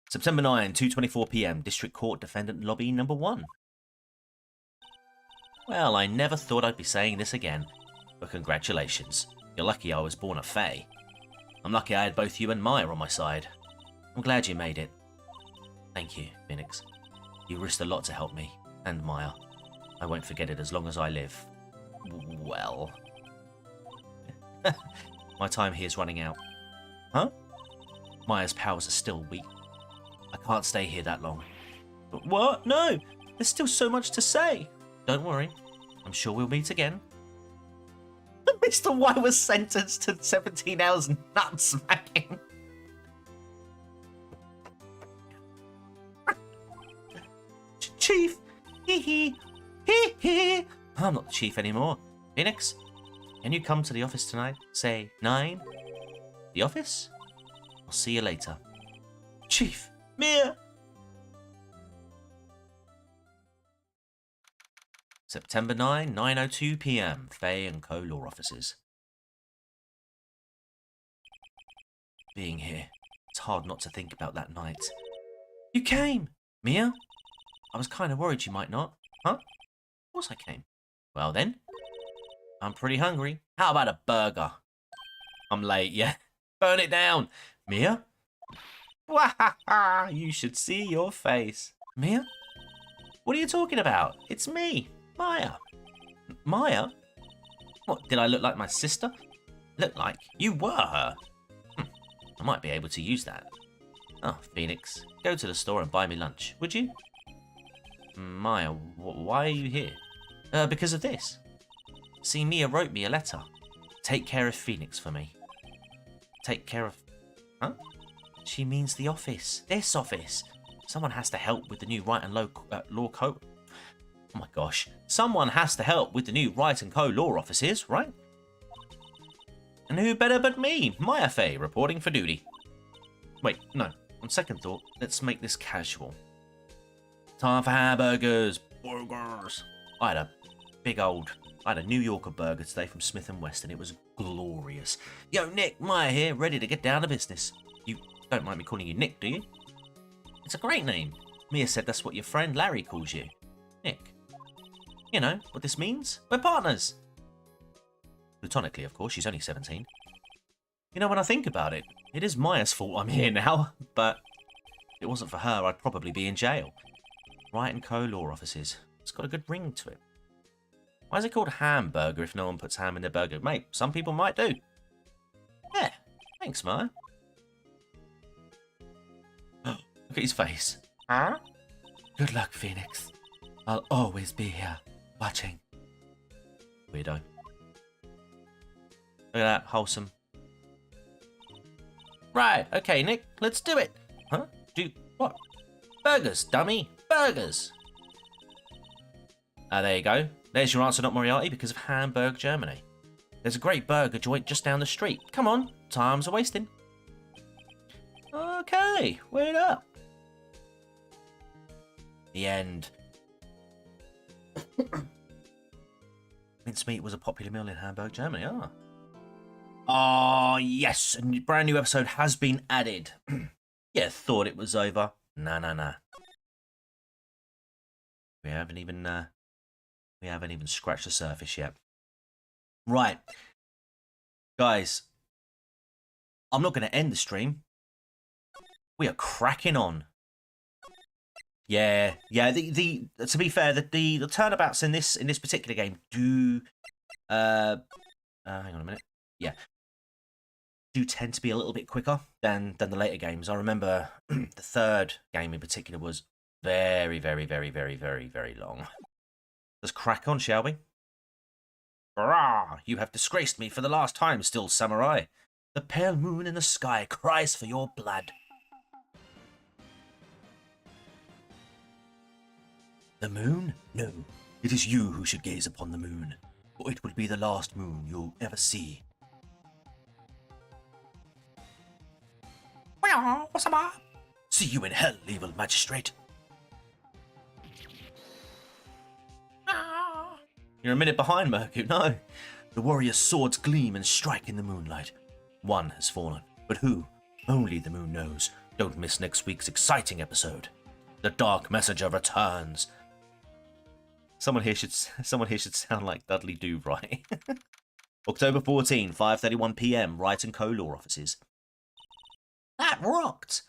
September 9, 2:24 PM, District Court Defendant Lobby Number 1. Well, I never thought I'd be saying this again, but congratulations. You're lucky I was born a Fey. I'm lucky I had both you and Maya on my side. I'm glad you made it. Thank you, Phoenix. You risked a lot to help me, and Maya. I won't forget it as long as I live. Well... My time here is running out. Huh? Maya's powers are still weak. I can't stay here that long. But what? No! There's still so much to say. Don't worry. I'm sure we'll meet again. Mr. White was sentenced to 17 hours nut smacking. Chief! Hee hee! Hee hee! I'm not the chief anymore. Phoenix, can you come to the office tonight? Say 9? The office? I'll see you later. Chief! Mia! September 9, 9:02 PM. Fey and Co. Law Offices. Being here, it's hard not to think about that night. You came! Mia? I was kind of worried you might not. Huh? Of course I came. Well then, I'm pretty hungry. How about a burger? I'm late, yeah. Burn it down. Mia? Wahaha! You should see your face. Mia? What are you talking about? It's me, Maya. Maya? What, did I look like my sister? Look like you were her. I might be able to use that. Oh, Phoenix, go to the store and buy me lunch, would you? Maya, why are you here? Because of this. See, Mia wrote me a letter. Take care of Phoenix for me. Take care of... Huh? She means the office. This office. Someone has to help with the new Wright and Law Co... Oh my gosh. Someone has to help with the new Wright and Co. Law offices, right? And who better but me, Mia Fey, reporting for duty. Wait, no. On second thought, let's make this casual. Time for hamburgers. Burgers. I had a New Yorker burger today from Smith & Wesson. It was glorious. Yo, Nick, Maya here, ready to get down to business. You don't mind me calling you Nick, do you? It's a great name. Mia said that's what your friend Larry calls you. Nick. You know what this means? We're partners. Platonically, of course. She's only 17. You know, when I think about it, it is Maya's fault I'm here now, but if it wasn't for her, I'd probably be in jail. Wright and Co. Law offices. It's got a good ring to it. Why is it called hamburger if no one puts ham in their burger? Mate, some people might do. Yeah, thanks, Maya. Look at his face. Huh? Good luck, Phoenix. I'll always be here, watching. Weirdo. Look at that, wholesome. Right, okay, Nick, let's do it. Huh? Do what? Burgers, dummy. Burgers. There you go. There's your answer, not Moriarty, because of Hamburg, Germany. There's a great burger joint just down the street. Come on, time's a wasting. Okay, wait up. The end. Mincemeat was a popular meal in Hamburg, Germany. Oh, yes, a brand new episode has been added. Yeah, thought it was over. Nah. We haven't even scratched the surface yet. Right, guys. I'm not going to end the stream. We are cracking on. Yeah. The to be fair, the turnabouts in this particular game do hang on a minute. Yeah, do tend to be a little bit quicker than the later games. I remember the third game in particular was very long. Let's crack on, shall we? Hurrah! You have disgraced me for the last time, still samurai. The pale moon in the sky cries for your blood. The moon? No, it is you who should gaze upon the moon, for it will be the last moon you'll ever see. See you in hell, evil magistrate. You're a minute behind, Merku. No. The warrior's swords gleam and strike in the moonlight. One has fallen, but who? Only the moon knows. Don't miss next week's exciting episode. The Dark Messenger returns. Someone here should sound like Dudley Do-Right. October 14, 5:31 p.m. Wright and Co. Law Offices. That rocked.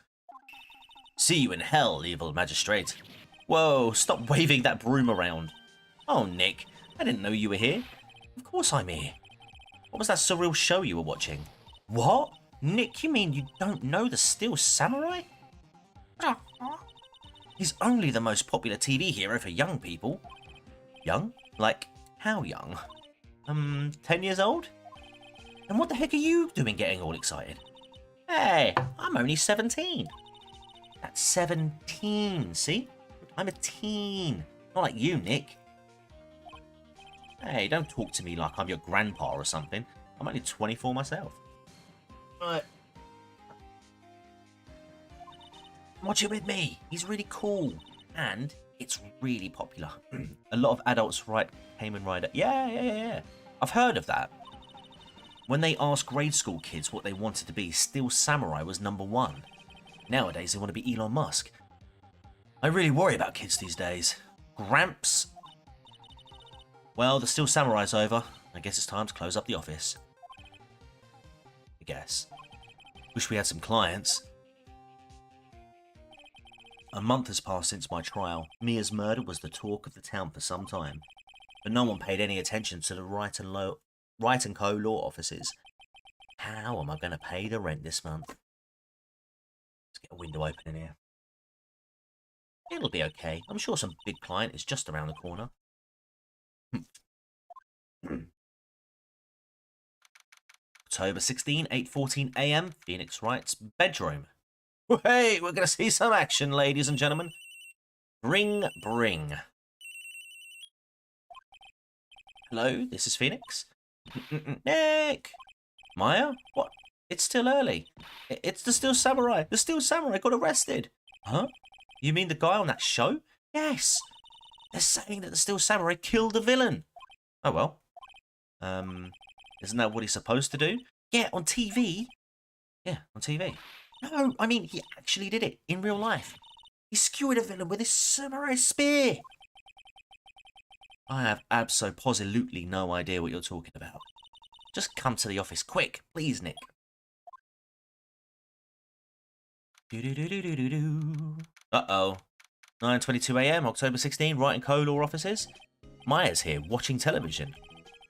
See you in hell, evil magistrate. Whoa, stop waving that broom around. Oh, Nick, I didn't know you were here. Of course I'm here. What was that surreal show you were watching? What? Nick, you mean you don't know the Steel Samurai? He's only the most popular TV hero for young people. Young? Like, how young? 10 years old? And what the heck are you doing getting all excited? Hey, I'm only 17. That's 17, see? I'm a teen. Not like you, Nick. Hey, don't talk to me like I'm your grandpa or something. I'm only 24 myself. Right. Watch it with me. He's really cool. And it's really popular. A lot of adults write Kamen Rider. Yeah. I've heard of that. When they asked grade school kids what they wanted to be, Steel Samurai was #1. Nowadays, they want to be Elon Musk. I really worry about kids these days. Gramps. Well, the Steel Samurai's over. I guess it's time to close up the office. I guess. Wish we had some clients. A month has passed since my trial. Mia's murder was the talk of the town for some time, but no one paid any attention to the Wright and Co. law offices. How am I going to pay the rent this month? Let's get a window open in here. It'll be okay. I'm sure some big client is just around the corner. October 16, 8:14 a.m. Phoenix Wright's bedroom. Hey, we're going to see some action, ladies and gentlemen. Bring. Hello, this is Phoenix. Nick! Maya? What? It's still early. It's the Steel Samurai. The Steel Samurai got arrested. Huh? You mean the guy on that show? Yes. They're saying that the Steel Samurai killed the villain. Oh, well. Isn't that what he's supposed to do? Yeah, on TV. Yeah, on TV. No, I mean, he actually did it in real life. He skewered a villain with his samurai spear. I have absolutely no idea what you're talking about. Just come to the office quick, please, Nick. Uh-oh. 9:22 a.m, October 16, Wright and Co. Law Offices. Maya's here, watching television.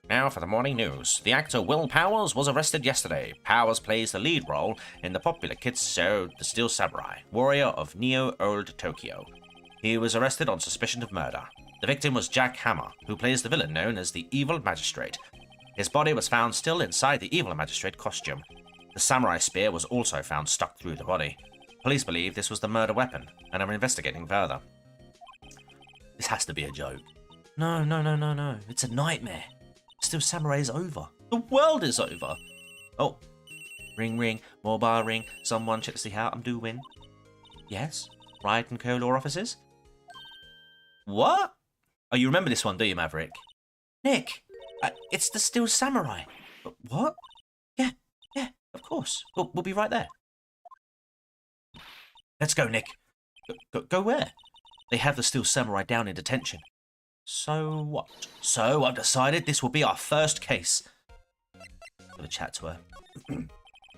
Now for the morning news. The actor Will Powers was arrested yesterday. Powers plays the lead role in the popular kids show The Steel Samurai, warrior of Neo-Old Tokyo. He was arrested on suspicion of murder. The victim was Jack Hammer, who plays the villain known as the Evil Magistrate. His body was found still inside the Evil Magistrate costume. The samurai spear was also found stuck through the body. Police believe this was the murder weapon and are investigating further. This has to be a joke. No. It's a nightmare. Steel Samurai is over. The world is over. Oh. Ring, mobile ring. Someone check to see how I'm doing. Yes? Wright and Co. Law Offices? What? Oh, you remember this one, do you, Maverick? Nick, it's the Steel Samurai. What? Yeah, of course. We'll be right there. Let's go, Nick. Go where? They have the Steel Samurai down in detention. So what? So I've decided this will be our first case. Have a chat to her.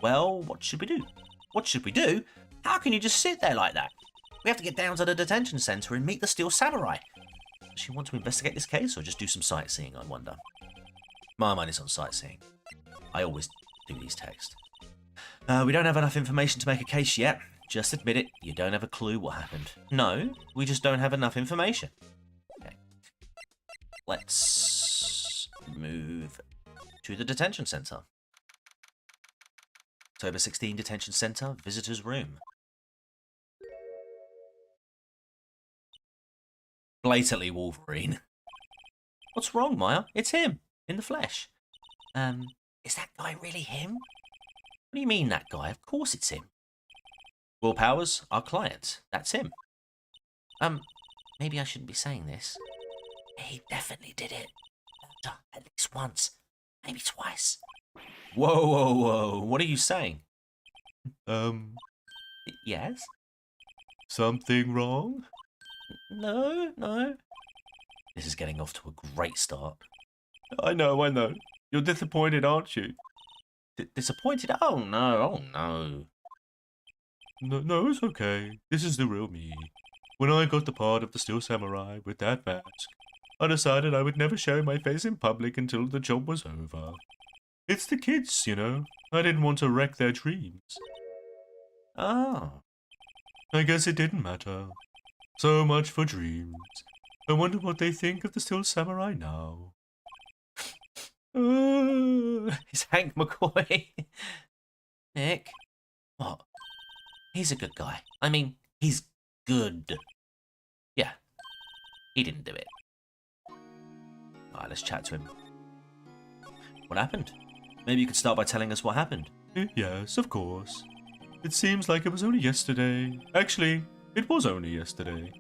Well, what should we do? What should we do? How can you just sit there like that? We have to get down to the detention centre and meet the Steel Samurai. Does she want to investigate this case or just do some sightseeing, I wonder? My mind is on sightseeing. I always do these texts. We don't have enough information to make a case yet. Just admit it, you don't have a clue what happened. No, we just don't have enough information. Okay. Let's move to the detention centre. October 16 Detention Centre, Visitor's Room. Blatantly Wolverine. What's wrong, Maya? It's him, in the flesh. Is that guy really him? What do you mean, that guy? Of course it's him. Will Powers, our client. That's him. Maybe I shouldn't be saying this. He definitely did it. At least once. Maybe twice. Whoa, whoa, whoa. What are you saying? Yes? Something wrong? No. This is getting off to a great start. I know. You're disappointed, aren't you? Disappointed? Oh, no. No, it's okay. This is the real me. When I got the part of the Steel Samurai with that mask, I decided I would never show my face in public until the job was over. It's the kids, you know. I didn't want to wreck their dreams. Oh. I guess it didn't matter. So much for dreams. I wonder what they think of the Steel Samurai now. It's Hank McCoy. Nick? What? He's a good guy. I mean, he's good. Yeah. He didn't do it. Alright, let's chat to him. What happened? Maybe you could start by telling us what happened. Yes, of course. It seems like it was only yesterday. Actually, it was only yesterday.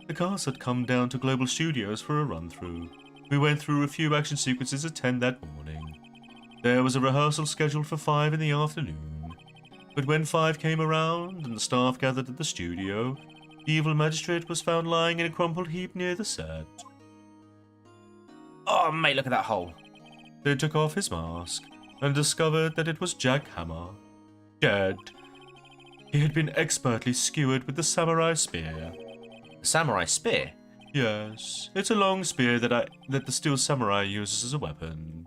The cast had come down to Global Studios for a run-through. We went through a few action sequences at 10 that morning. There was a rehearsal scheduled for 5 in the afternoon. But when 5 came around and the staff gathered at the studio, the evil magistrate was found lying in a crumpled heap near the set. Oh, mate, look at that hole. They took off his mask and discovered that it was Jack Hammer. Dead. He had been expertly skewered with the samurai spear. The samurai spear? Yes, it's a long spear that the Steel Samurai uses as a weapon.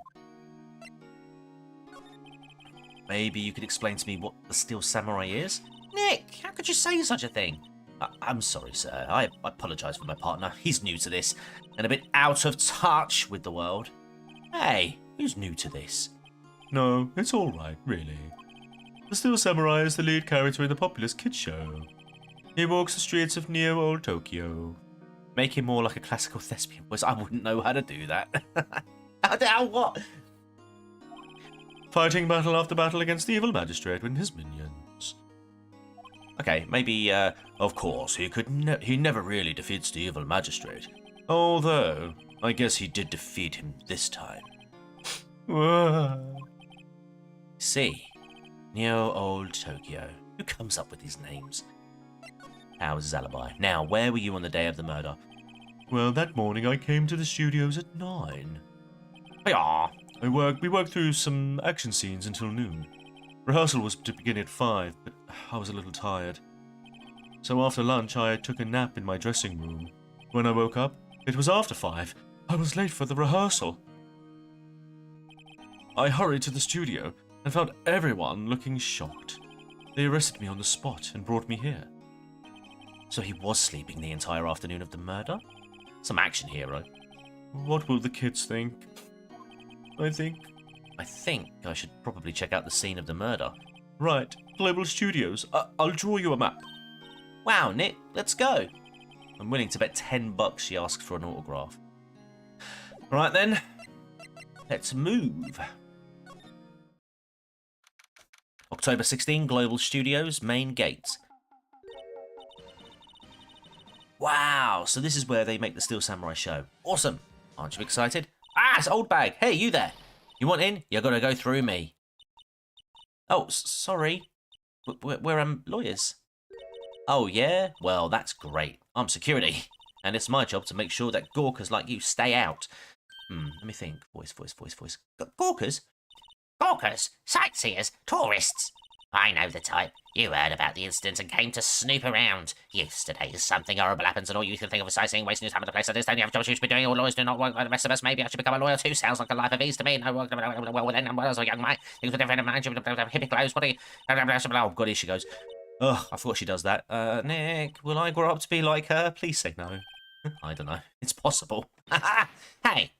Maybe you could explain to me what the Steel Samurai is? Nick, how could you say such a thing? I'm sorry, sir. I apologise for my partner. He's new to this and a bit out of touch with the world. Hey, who's new to this? No, it's all right, really. The Steel Samurai is the lead character in the popular kids show. He walks the streets of Neo-Old Tokyo. Make him more like a classical thespian voice. I wouldn't know how to do that. How what? Fighting battle after battle against the evil magistrate and his minions. Okay, maybe, of course, he never really defeats the evil magistrate. Although, I guess he did defeat him this time. See, Neo-Old Tokyo. Who comes up with these names? How was his alibi? Now, where were you on the day of the murder? Well, that morning I came to the studios at 9. Yeah. We worked through some action scenes until noon. Rehearsal was to begin at 5, but I was a little tired. So after lunch, I took a nap in my dressing room. When I woke up, it was after 5. I was late for the rehearsal. I hurried to the studio and found everyone looking shocked. They arrested me on the spot and brought me here. So he was sleeping the entire afternoon of the murder? Some action hero. What will the kids think? I think I should probably check out the scene of the murder. Right, Global Studios. I'll draw you a map. Wow, Nick, let's go. I'm willing to bet $10 she asks for an autograph. Right then, let's move. October 16, Global Studios, main gate. Wow, so this is where they make the Steel Samurai show. Awesome. Aren't you excited? Ah, it's Old Bag. Hey, you there. You want in? You gotta go through me. Oh, sorry. We're lawyers. Oh, yeah? Well, that's great. I'm security, and it's my job to make sure that gawkers like you stay out. Let me think. Voice. Gawkers? Gawkers, sightseers, tourists. I know the type. You heard about the incident and came to snoop around. Yesterday, something horrible happens, and all you can think of is sightseeing, wasting your time at the place. I just don't have jobs you should be doing. All lawyers do not work like the rest of us. Maybe I should become a lawyer too. Sounds like a life of ease to me. No, well, then, when I was a young man, things were different. Hippie clothes. What are you? Oh, God, here she goes. Ugh, I forgot she does that. Nick, will I grow up to be like her? Please say no. I don't know. It's possible. Hey,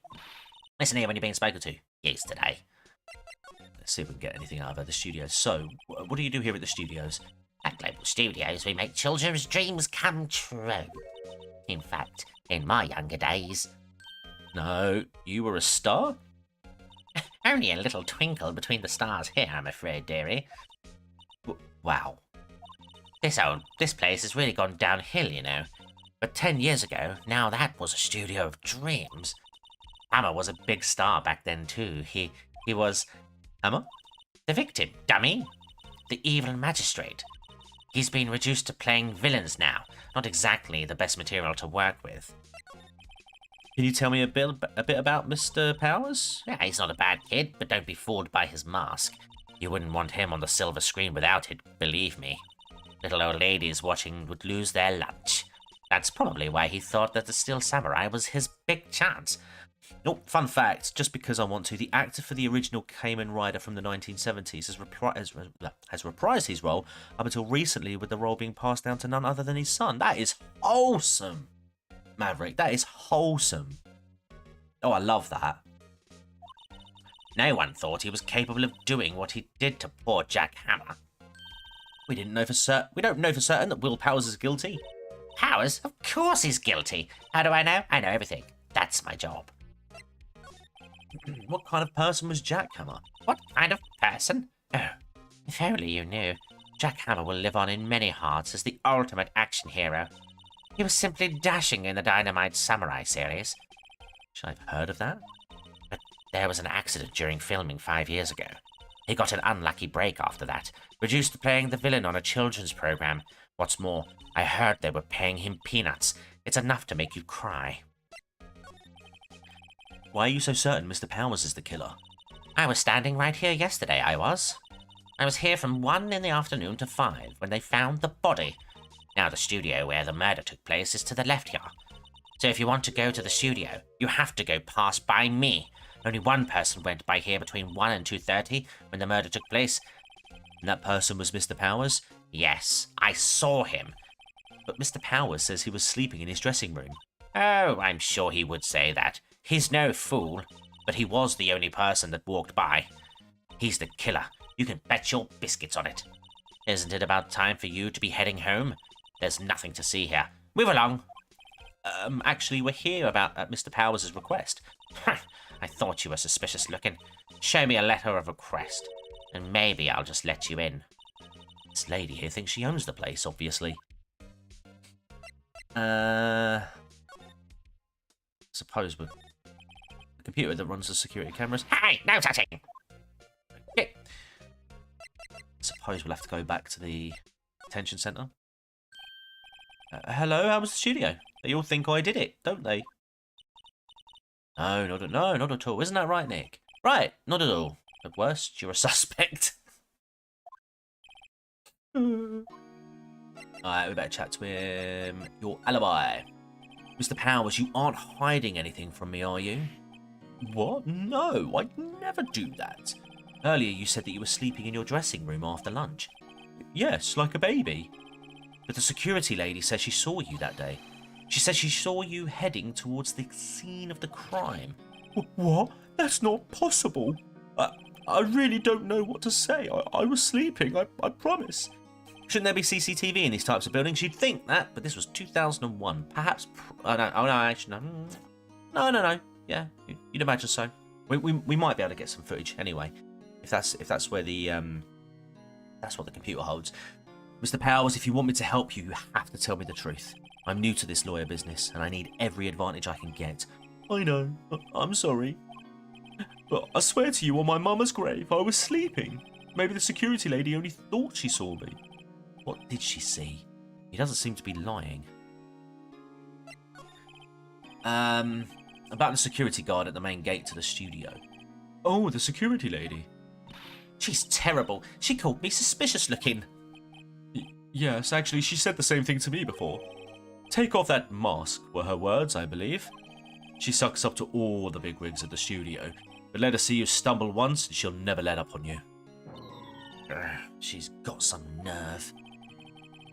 listen here when you're being spoken to. Yesterday. Let's see if we can get anything out of her. The studios. So, what do you do here at the studios? At Global Studios, we make children's dreams come true. In fact, in my younger days... No, you were a star? Only a little twinkle between the stars here, I'm afraid, dearie. Wow. This place has really gone downhill, you know. But 10 years ago, now that was a studio of dreams. Hammer was a big star back then, too. He was... Hammer? The victim, dummy. The evil magistrate. He's been reduced to playing villains now. Not exactly the best material to work with. Can you tell me a bit about Mr. Powers? Yeah, he's not a bad kid, but don't be fooled by his mask. You wouldn't want him on the silver screen without it, believe me. Little old ladies watching would lose their lunch. That's probably why he thought that the Steel Samurai was his big chance. Oh, fun fact, just because I want to, the actor for the original Kamen Rider from the 1970s has reprised his role up until recently, with the role being passed down to none other than his son. That is wholesome, Maverick. That is wholesome. Oh, I love that. No one thought he was capable of doing what he did to poor Jack Hammer. We don't know for certain that Will Powers is guilty. Powers? Of course he's guilty. How do I know? I know everything. That's my job. What kind of person was Jack Hammer? What kind of person? Oh, if only you knew. Jack Hammer will live on in many hearts as the ultimate action hero. He was simply dashing in the Dynamite Samurai series. Should I have heard of that? But there was an accident during filming 5 years ago. He got an unlucky break after that, reduced to playing the villain on a children's program. What's more, I heard they were paying him peanuts. It's enough to make you cry. Why are you so certain Mr. Powers is the killer? I was standing right here yesterday, I was. I was here from 1 in the afternoon to 5 when they found the body. Now the studio where the murder took place is to the left here. So if you want to go to the studio, you have to go past by me. Only one person went by here between 1 and 2:30 when the murder took place. And that person was Mr. Powers? Yes, I saw him. But Mr. Powers says he was sleeping in his dressing room. Oh, I'm sure he would say that. He's no fool, but he was the only person that walked by. He's the killer. You can bet your biscuits on it. Isn't it about time for you to be heading home? There's nothing to see here. Move along. Actually, we're here at Mr. Powers' request. I thought you were suspicious looking. Show me a letter of request, and maybe I'll just let you in. This lady here thinks she owns the place, obviously. Suppose with the computer that runs the security cameras. Hey, no touching! Okay. Suppose we'll have to go back to the detention centre. Hello, how was the studio? They all think I did it, don't they? No, not at all. Isn't that right, Nick? Right, not at all. At worst, you're a suspect. Alright, we better chat to him. Your alibi. Mr. Powers, you aren't hiding anything from me, are you? What? No, I'd never do that. Earlier you said that you were sleeping in your dressing room after lunch. Yes, like a baby. But the security lady says she saw you that day. She says she saw you heading towards the scene of the crime. What? That's not possible. I really don't know what to say. I was sleeping, I promise. Shouldn't there be CCTV in these types of buildings? You'd think that, but this was 2001. Perhaps... actually, no. No. Yeah, you'd imagine so. We might be able to get some footage anyway, if that's where the that's what the computer holds. Mr. Powers, if you want me to help you, you have to tell me the truth. I'm new to this lawyer business, and I need every advantage I can get. I know. I'm sorry. But I swear to you on my mama's grave, I was sleeping. Maybe the security lady only thought she saw me. What did she see? He doesn't seem to be lying. About the security guard at the main gate to the studio. Oh, the security lady. She's terrible. She called me suspicious looking. Yes, actually, she said the same thing to me before. Take off that mask, were her words, I believe. She sucks up to all the bigwigs at the studio, but let her see you stumble once and she'll never let up on you. She's got some nerve.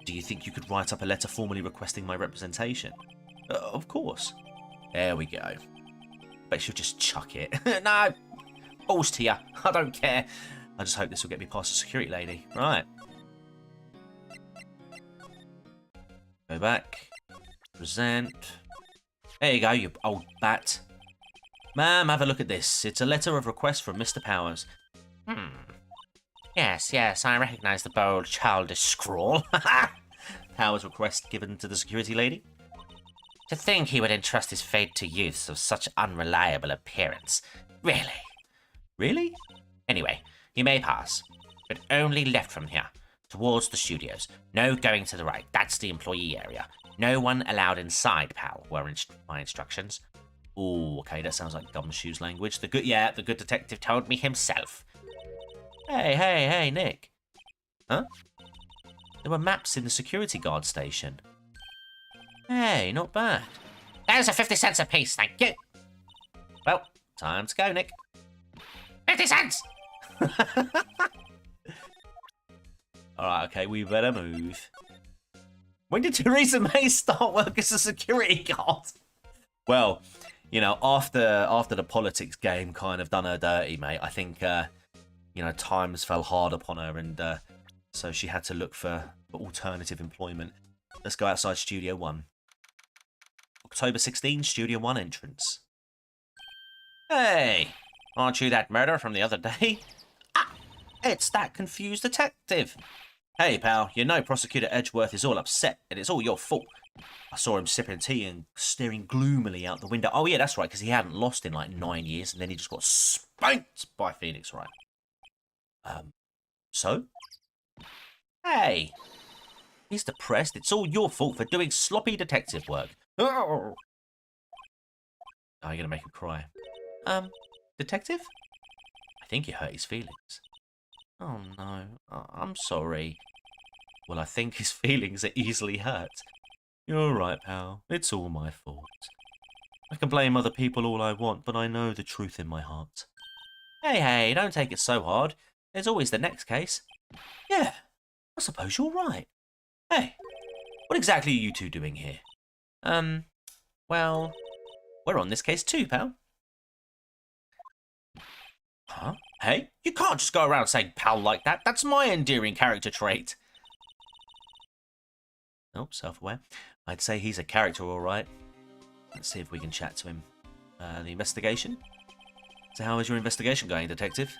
Do you think you could write up a letter formally requesting my representation? Of course. There we go. Bet she'll just chuck it. No! Balls to ya. I don't care. I just hope this will get me past the security lady. Right. Go back. Present. There you go, you old bat. Ma'am, have a look at this. It's a letter of request from Mr. Powers. Yes, I recognise the bold, childish scrawl. Powers' request given to the security lady? To think he would entrust his fate to youths of such unreliable appearance. Really? Really? Anyway, you may pass, but only left from here, towards the studios. No going to the right, that's the employee area. No one allowed inside, pal, were my instructions. Oh, okay, that sounds like Gumshoe's language. The good detective told me himself. Hey, Nick. Huh? There were maps in the security guard station. Hey, not bad. Those are 50 cents apiece, thank you. Well, time to go, Nick. 50 cents! Alright, okay, we better move. When did Theresa May start work as a security guard? Well, you know, after the politics game kind of done her dirty, mate, I think, you know, times fell hard upon her, and so she had to look for alternative employment. Let's go outside Studio 1. October 16, Studio 1 entrance. Hey, aren't you that murderer from the other day? Ah, it's that confused detective. Hey, pal, you know Prosecutor Edgeworth is all upset, and it's all your fault. I saw him sipping tea and staring gloomily out the window. Oh, yeah, that's right, because he hadn't lost in like 9 years, and then he just got spanked by Phoenix Wright. So? Hey, he's depressed. It's all your fault for doing sloppy detective work. Oh, you're going to make him cry. Detective? I think you hurt his feelings. Oh, no. I'm sorry. Well, I think his feelings are easily hurt. You're right, pal. It's all my fault. I can blame other people all I want, but I know the truth in my heart. Hey, don't take it so hard. There's always the next case. Yeah, I suppose you're right. Hey, what exactly are you two doing here? Well, we're on this case too, pal. Huh? Hey, you can't just go around saying pal like that. That's my endearing character trait. Oh, self-aware. I'd say he's a character, all right. Let's see if we can chat to him. The investigation? So how is your investigation going, detective?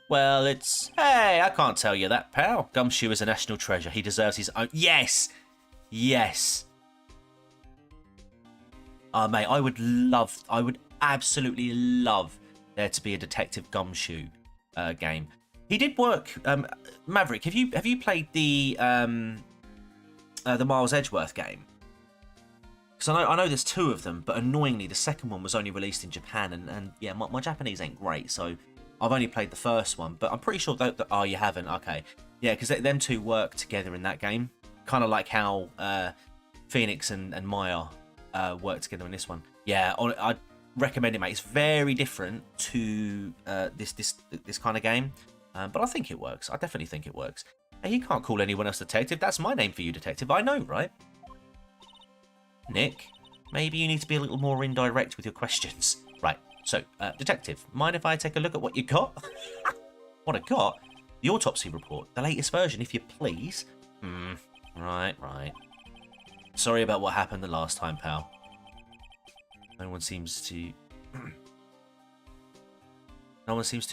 Well, it's... Hey, I can't tell you that, pal. Gumshoe is a national treasure. He deserves his own... Yes! Yes! Mate, I would absolutely love there to be a Detective Gumshoe game. He did work... Maverick, have you played the Miles Edgeworth game? Because I know there's two of them, but annoyingly, the second one was only released in Japan, and yeah, my Japanese ain't great, so I've only played the first one, but I'm pretty sure that oh, you haven't? Okay. Yeah, because them two work together in that game. Kind of like how Phoenix and Maya work together in this one. Yeah, I'd recommend it, mate. It's very different to this kind of game, but I think it works. I definitely think it works. Hey, you can't call anyone else detective. That's my name for you, detective. I know, right? Nick, maybe you need to be a little more indirect with your questions. Right, so, detective, mind if I take a look at what you got? What I got? The autopsy report, the latest version, if you please. Right. Sorry about what happened the last time, pal. No one seems too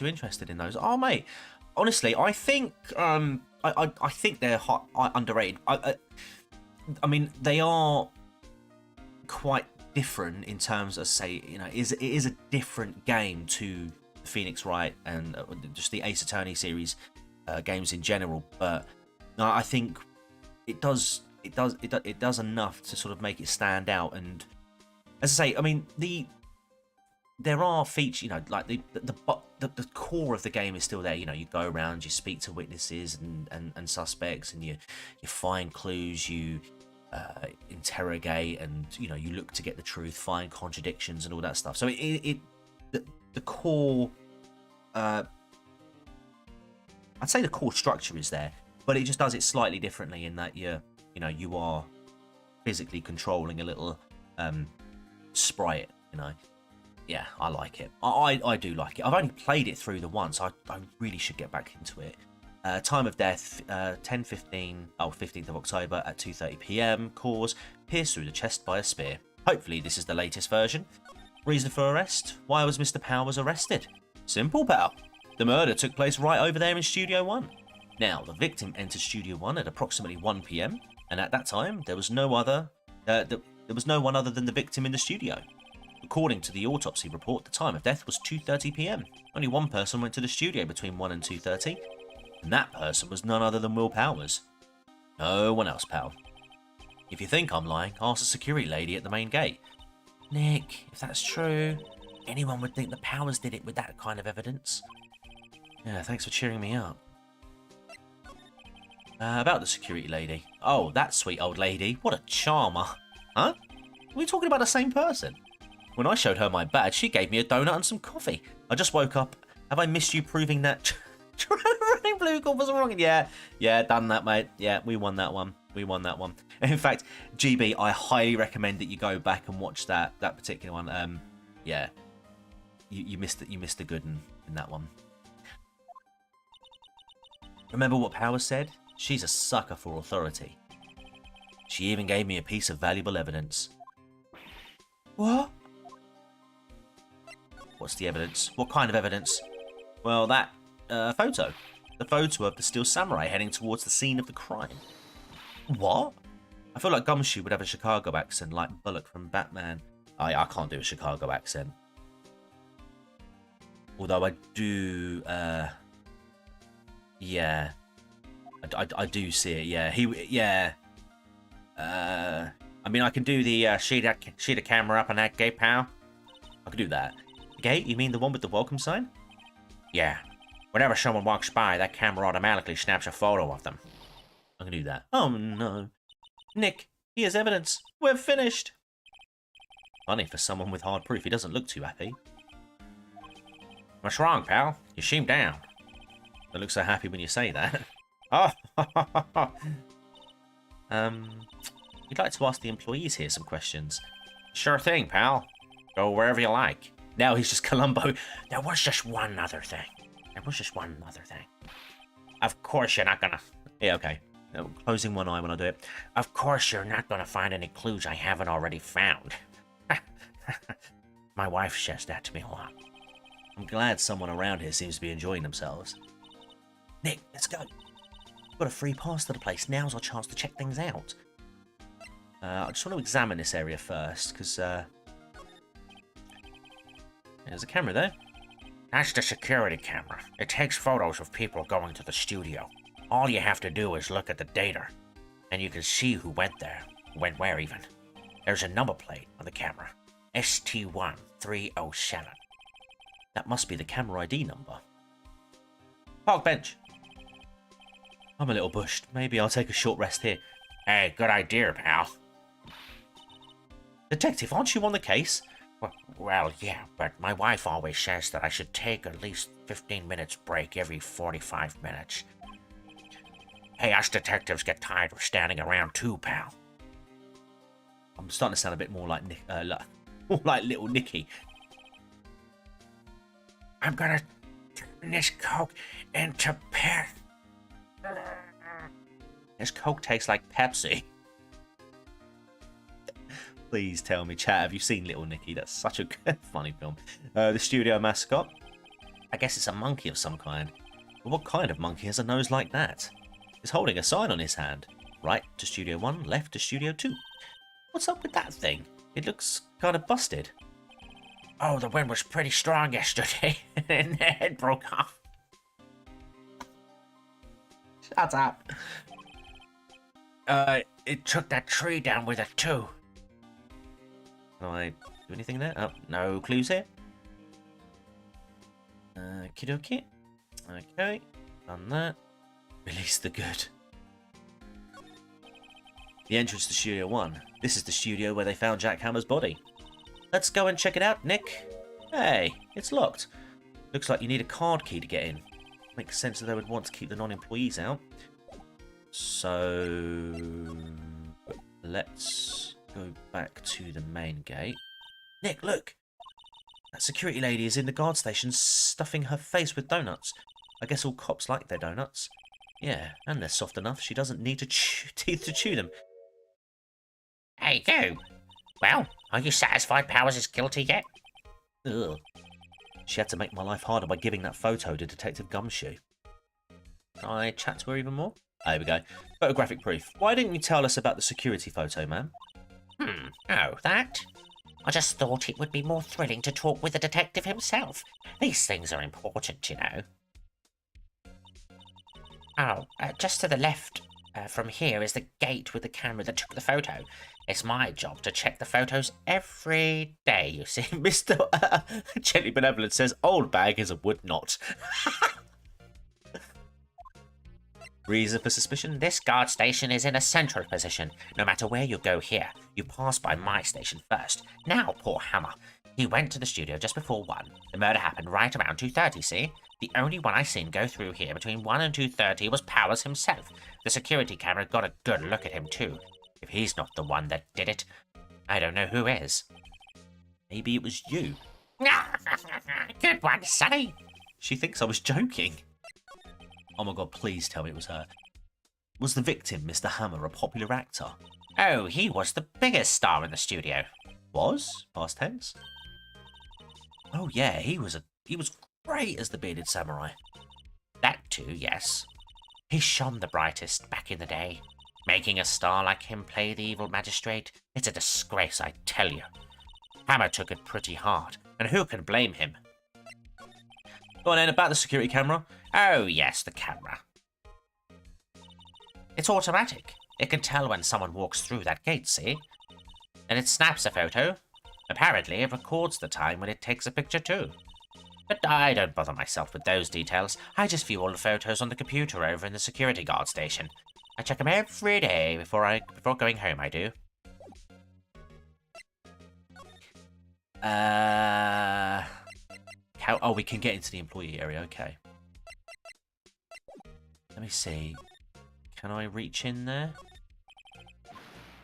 interested in those. Oh, mate, honestly, I think I think they're underrated. I mean, they are quite different in terms of, say, you know, it is a different game to Phoenix Wright and just the Ace Attorney series games in general, but I think it it does enough to sort of make it stand out. And as I say, I mean there are features, you know, like the core of the game is still there. You know, you go around, you speak to witnesses and suspects, and you find clues, you interrogate, and you know, you look to get the truth, find contradictions and all that stuff. So the core, I'd say the core structure is there, but it just does it slightly differently in that you are physically controlling a little sprite, you know. Yeah, I like it. I do like it. I've only played it through the once. I really should get back into it. Time of death, 15th of October at 2:30 p.m. Cause, pierced through the chest by a spear. Hopefully this is the latest version. Reason for arrest? Why was Mr. Powers arrested? Simple, pal. The murder took place right over there in Studio 1. Now, the victim entered Studio 1 at approximately 1 p.m. and at that time there was no one other than the victim in the studio. According to the autopsy report, the time of death was 2:30 p.m. Only one person went to the studio between 1 and 2:30, and that person was none other than Will Powers. No one else, pal. If you think I'm lying, ask the security lady at the main gate. Nick, if that's true, anyone would think the Powers did it with that kind of evidence. Yeah, thanks for cheering me up. About the security lady. Oh, that sweet old lady. What a charmer. Huh? Are we talking about the same person? When I showed her my badge, she gave me a donut and some coffee. I just woke up. Have I missed you proving that running blue call was wrong? Yeah, done that, mate. Yeah, we won that one. In fact, GB, I highly recommend that you go back and watch that particular one. Yeah, you missed it. You missed a good one in that one. Remember what Powers said? She's a sucker for authority. She even gave me a piece of valuable evidence. What? What's the evidence? What kind of evidence? Well, that photo. The photo of the Steel Samurai heading towards the scene of the crime. What? I feel like Gumshoe would have a Chicago accent like Bullock from Batman. I can't do a Chicago accent. Although I do, yeah. I do see it, yeah. I mean, I can do the sheet of camera up on that gate, pal. I can do that. Gate? You mean the one with the welcome sign? Yeah. Whenever someone walks by, that camera automatically snaps a photo of them. I can do that. Oh no. Nick, he has evidence. We're finished. Funny for someone with hard proof, he doesn't look too happy. What's wrong, pal? You seem down. Don't look so happy when you say that. Oh, we'd like to ask the employees here some questions. Sure thing, pal. Go wherever you like. Now he's just Columbo. There was just one other thing. Of course you're not gonna... Yeah, okay. Closing one eye when I do it. Of course you're not gonna find any clues I haven't already found. My wife says that to me a lot. I'm glad someone around here seems to be enjoying themselves. Nick, let's go. We've got a free pass to the place. Now's our chance to check things out. I just want to examine this area first, because there's a camera there. That's the security camera. It takes photos of people going to the studio. All you have to do is look at the data, and you can see who went there, went where even. There's a number plate on the camera. ST1307. That must be the camera ID number. Park bench. I'm a little bushed. Maybe I'll take a short rest here. Hey, good idea, pal. Detective, aren't you on the case? Well, yeah, but my wife always says that I should take at least 15 minutes break every 45 minutes. Hey, us detectives get tired of standing around too, pal. I'm starting to sound a bit more like more like little Nicky. I'm gonna turn this Coke into Pep. This Coke tastes like Pepsi. Please tell me, chat, have you seen Little Nicky? That's such a good, funny film. The studio mascot? I guess it's a monkey of some kind. But what kind of monkey has a nose like that? He's holding a sign on his hand. Right to Studio 1, left to Studio 2. What's up with that thing? It looks kind of busted. Oh, the wind was pretty strong yesterday, and the head broke off. Shut up. It took that tree down with it too. Can I do anything there? Oh, no clues here. Okie okay, done that. Release the good. The entrance to Studio 1. This is the studio where they found Jack Hammer's body. Let's go and check it out, Nick. Hey, it's locked. Looks like you need a card key to get in. Makes sense that they would want to keep the non-employees out. So let's go back to the main gate. Nick, look! That security lady is in the guard station stuffing her face with donuts. I guess all cops like their donuts. Yeah, and they're soft enough she doesn't need teeth to chew them. Hey, you! Well, are you satisfied Powers is guilty yet? Ugh. She had to make my life harder by giving that photo to Detective Gumshoe. Can I chat to her even more? There we go. Photographic proof. Why didn't you tell us about the security photo, ma'am? Oh, that? I just thought it would be more thrilling to talk with the detective himself. These things are important, you know. Oh, just to the left from here is the gate with the camera that took the photo. It's my job to check the photos every day, you see. Mr. Gently Benevolent says, old bag is a wood knot. Reason for suspicion? This guard station is in a central position. No matter where you go here, you pass by my station first. Now, poor Hammer. He went to the studio just before 1. The murder happened right around 2:30, see? The only one I seen go through here between 1 and 2:30 was Powers himself. The security camera got a good look at him too. If he's not the one that did it, I don't know who is. Maybe it was you. Good one, Sonny. She thinks I was joking. Oh my god, please tell me it was her. Was the victim, Mr. Hammer, a popular actor? Oh, he was the biggest star in the studio. Was? Past tense? Oh yeah, he was great as the bearded samurai. That too, yes. He shone the brightest back in the day. Making a star like him play the evil magistrate, it's a disgrace, I tell you. Hammer took it pretty hard, and who can blame him? Go on then, about the security camera. Oh yes, the camera. It's automatic. It can tell when someone walks through that gate, see? And it snaps a photo. Apparently, it records the time when it takes a picture too. But I don't bother myself with those details. I just view all the photos on the computer over in the security guard station. I check them every day before going home, I do. Oh, we can get into the employee area, okay. Let me see. Can I reach in there?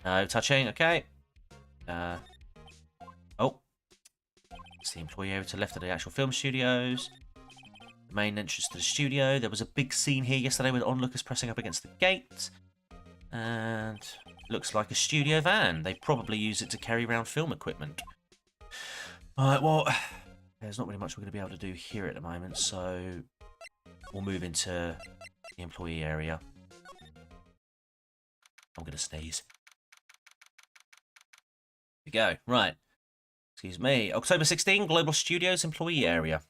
No touching, okay. Oh. It's the employee area to the left of the actual film studios. The main entrance to the studio. There was a big scene here yesterday with onlookers pressing up against the gate. And looks like a studio van. They probably use it to carry around film equipment. Alright, well, there's not really much we're going to be able to do here at the moment, so we'll move into the employee area. I'm going to sneeze. Here we go. Right. Excuse me. October 16, Global Studios employee area.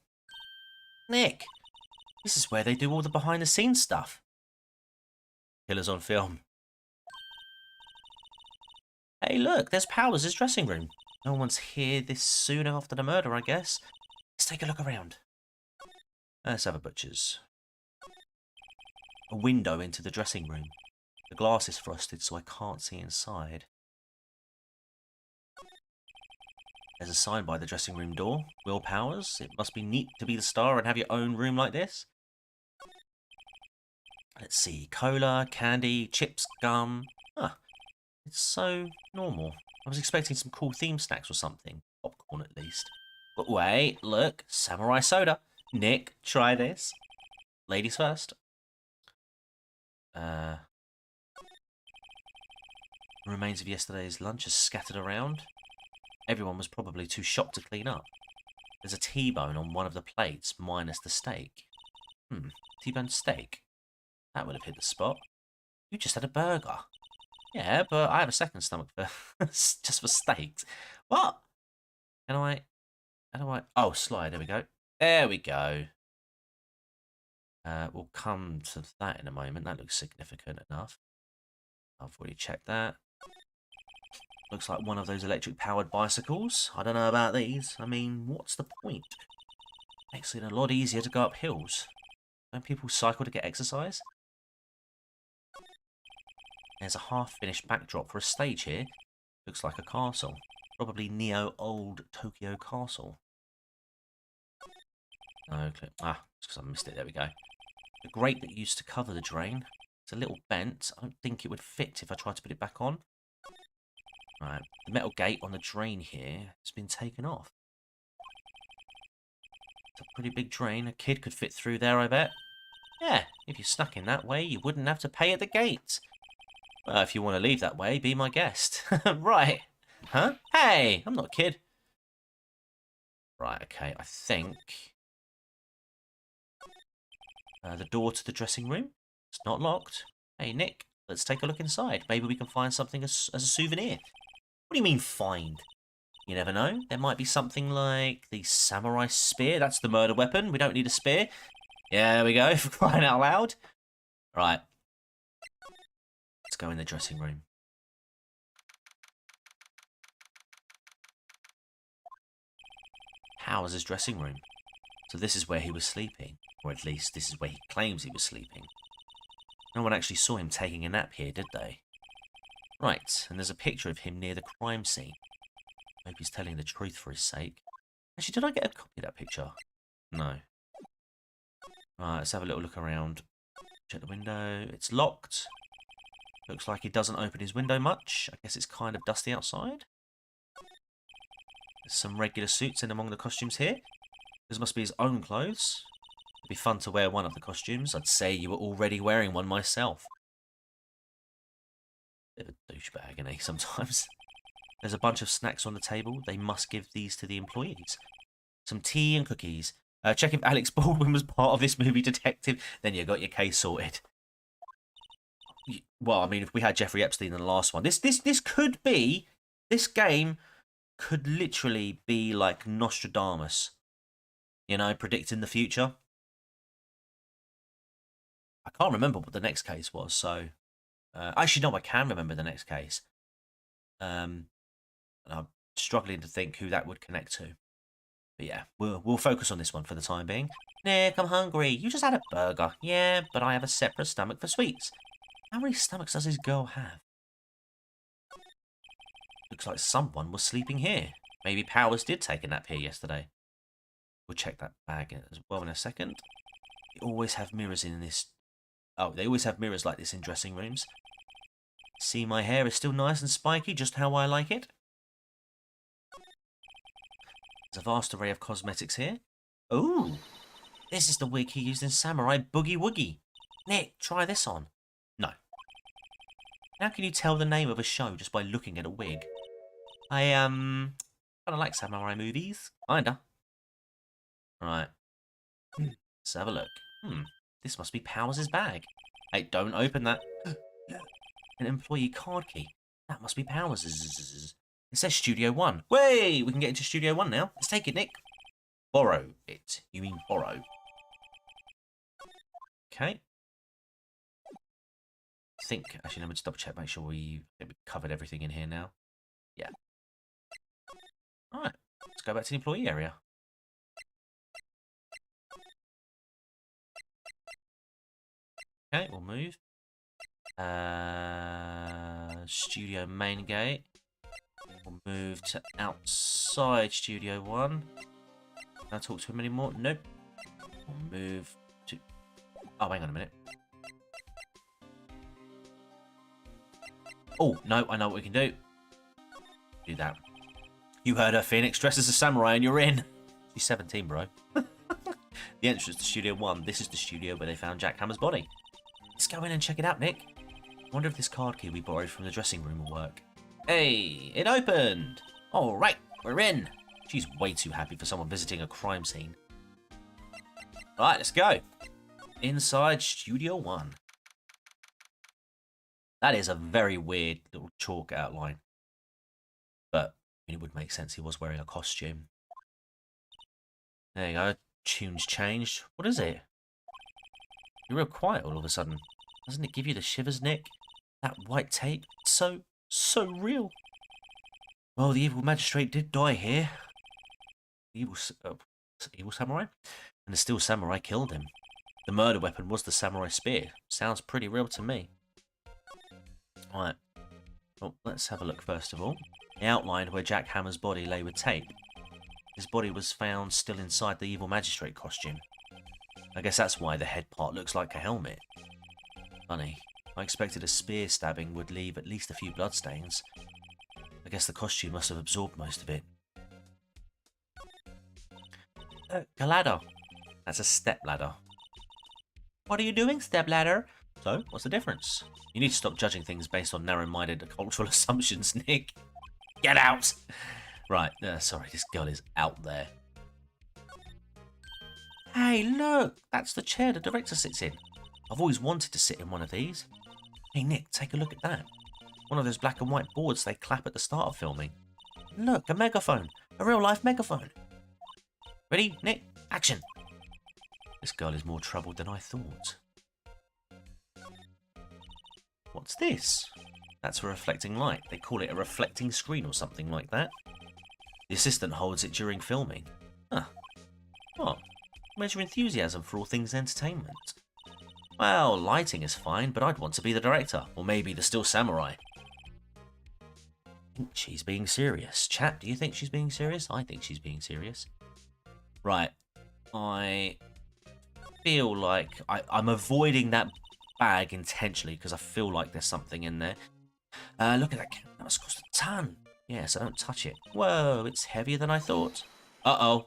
Nick, this is where they do all the behind-the-scenes stuff. Killers on film. Hey, look, there's Powers' dressing room. No one's here this soon after the murder, I guess. Let's take a look around. Let's have a butcher's. A window into the dressing room. The glass is frosted, so I can't see inside. There's a sign by the dressing room door. Will Powers. It must be neat to be the star and have your own room like this. Let's see. Cola, candy, chips, gum. Huh. It's so normal. I was expecting some cool theme snacks or something. Popcorn at least. But wait, look. Samurai soda. Nick, try this. Ladies first. Remains of yesterday's lunch are scattered around. Everyone was probably too shocked to clean up. There's a T-bone on one of the plates, minus the steak. T-bone steak? That would have hit the spot. You just had a burger. Yeah, but I have a second stomach for just for steaks. What? How do I... Oh, slide, there we go. There we go. We'll come to that in a moment. That looks significant enough. I've already checked that. Looks like one of those electric-powered bicycles. I don't know about these. I mean, what's the point? Makes it a lot easier to go up hills. Don't people cycle to get exercise? There's a half-finished backdrop for a stage here. Looks like a castle. Probably Neo Old Tokyo Castle. Okay. Ah, it's because I missed it. There we go. The grate that used to cover the drain. It's a little bent. I don't think it would fit if I tried to put it back on. Right. The metal gate on the drain here has been taken off. It's a pretty big drain. A kid could fit through there, I bet. Yeah, if you snuck in that way, you wouldn't have to pay at the gate. Well, if you want to leave that way, be my guest. Right. Huh? Hey, I'm not a kid. Right, okay, I think... the door to the dressing room. It's not locked. Hey, Nick, let's take a look inside. Maybe we can find something as a souvenir. What do you mean, find? You never know. There might be something like the samurai spear. That's the murder weapon. We don't need a spear. Yeah, there we go, for crying out loud. Right. Let's go in the dressing room. Howard's dressing room. So this is where he was sleeping. Or at least this is where he claims he was sleeping. No one actually saw him taking a nap here, did they? Right, and there's a picture of him near the crime scene. Hope he's telling the truth for his sake. Actually, did I get a copy of that picture? No. Right, let's have a little look around. Check the window. It's locked. Looks like he doesn't open his window much. I guess it's kind of dusty outside. There's some regular suits in among the costumes here. This must be his own clothes. It'd be fun to wear one of the costumes. I'd say you were already wearing one myself. Bit of a douchebag, isn't he, sometimes? There's a bunch of snacks on the table. They must give these to the employees. Some tea and cookies. Check if Alex Baldwin was part of this movie, detective. Then you got your case sorted. Well, I mean, if we had Jeffrey Epstein in the last one. This could be... This game could literally be like Nostradamus. You know, predicting the future. I can't remember what the next case was, so... actually, no, I can remember the next case. And I'm struggling to think who that would connect to. But yeah, we'll focus on this one for the time being. Nick, I'm hungry. You just had a burger. Yeah, but I have a separate stomach for sweets. How many stomachs does this girl have? Looks like someone was sleeping here. Maybe Powers did take a nap here yesterday. We'll check that bag as well in a second. They always have mirrors in this... Oh, they always have mirrors like this in dressing rooms. See, my hair is still nice and spiky, just how I like it. There's a vast array of cosmetics here. Ooh, this is the wig he used in Samurai Boogie Woogie. Nick, try this on. No. How can you tell the name of a show just by looking at a wig? I, kind of like samurai movies. Kinda. Right. Let's have a look. This must be Powers' bag. Hey, don't open that. An employee card key. That must be Powers'. It says Studio 1. Way! We can get into Studio 1 now. Let's take it, Nick. Borrow it. You mean borrow. Okay. I think, actually, let me just double check, make sure we covered everything in here now. Yeah. Alright. Let's go back to the employee area. Okay, we'll move. Studio main gate. We'll move to outside Studio 1. Can I talk to him anymore? Nope. We'll move to... Oh, hang on a minute. Oh, no, I know what we can do. Do that. You heard her, Phoenix. Dress as a samurai and you're in. She's 17, bro. The entrance to Studio 1. This is the studio where they found Jack Hammer's body. Let's go in and check it out, Nick. I wonder if this card key we borrowed from the dressing room will work. Hey, it opened! All right, we're in. She's way too happy for someone visiting a crime scene. Right, let's go. Inside Studio 1. That is a very weird little chalk outline. But I mean, it would make sense he was wearing a costume. There you go. Tune's changed. What is it? You're real quiet all of a sudden. Doesn't it give you the shivers, Nick? That white tape, so real. Well, the evil magistrate did die here. The evil samurai? And the still samurai killed him. The murder weapon was the samurai spear. Sounds pretty real to me. Right. Well, let's have a look first of all. He outlined where Jack Hammer's body lay with tape. His body was found still inside the evil magistrate costume. I guess that's why the head part looks like a helmet. Funny. I expected a spear stabbing would leave at least a few bloodstains. I guess the costume must have absorbed most of it. A ladder. That's a step ladder. What are you doing, step ladder? So, what's the difference? You need to stop judging things based on narrow-minded cultural assumptions, Nick. Get out! Right, sorry, this girl is out there. Hey, look! That's the chair the director sits in. I've always wanted to sit in one of these. Hey, Nick, take a look at that. One of those black and white boards they clap at the start of filming. Look, a megaphone. A real-life megaphone. Ready, Nick? Action! This girl is more troubled than I thought. What's this? That's a reflecting light. They call it a reflecting screen or something like that. The assistant holds it during filming. Huh. What? Where's your enthusiasm for all things entertainment? Well, lighting is fine, but I'd want to be the director, or maybe the still samurai. I think she's being serious. Chat, do you think she's being serious? I think she's being serious. Right. I feel like I'm avoiding that bag intentionally because I feel like there's something in there. Look at that. That must cost a ton. Yeah, so don't touch it. Whoa, it's heavier than I thought. Uh-oh.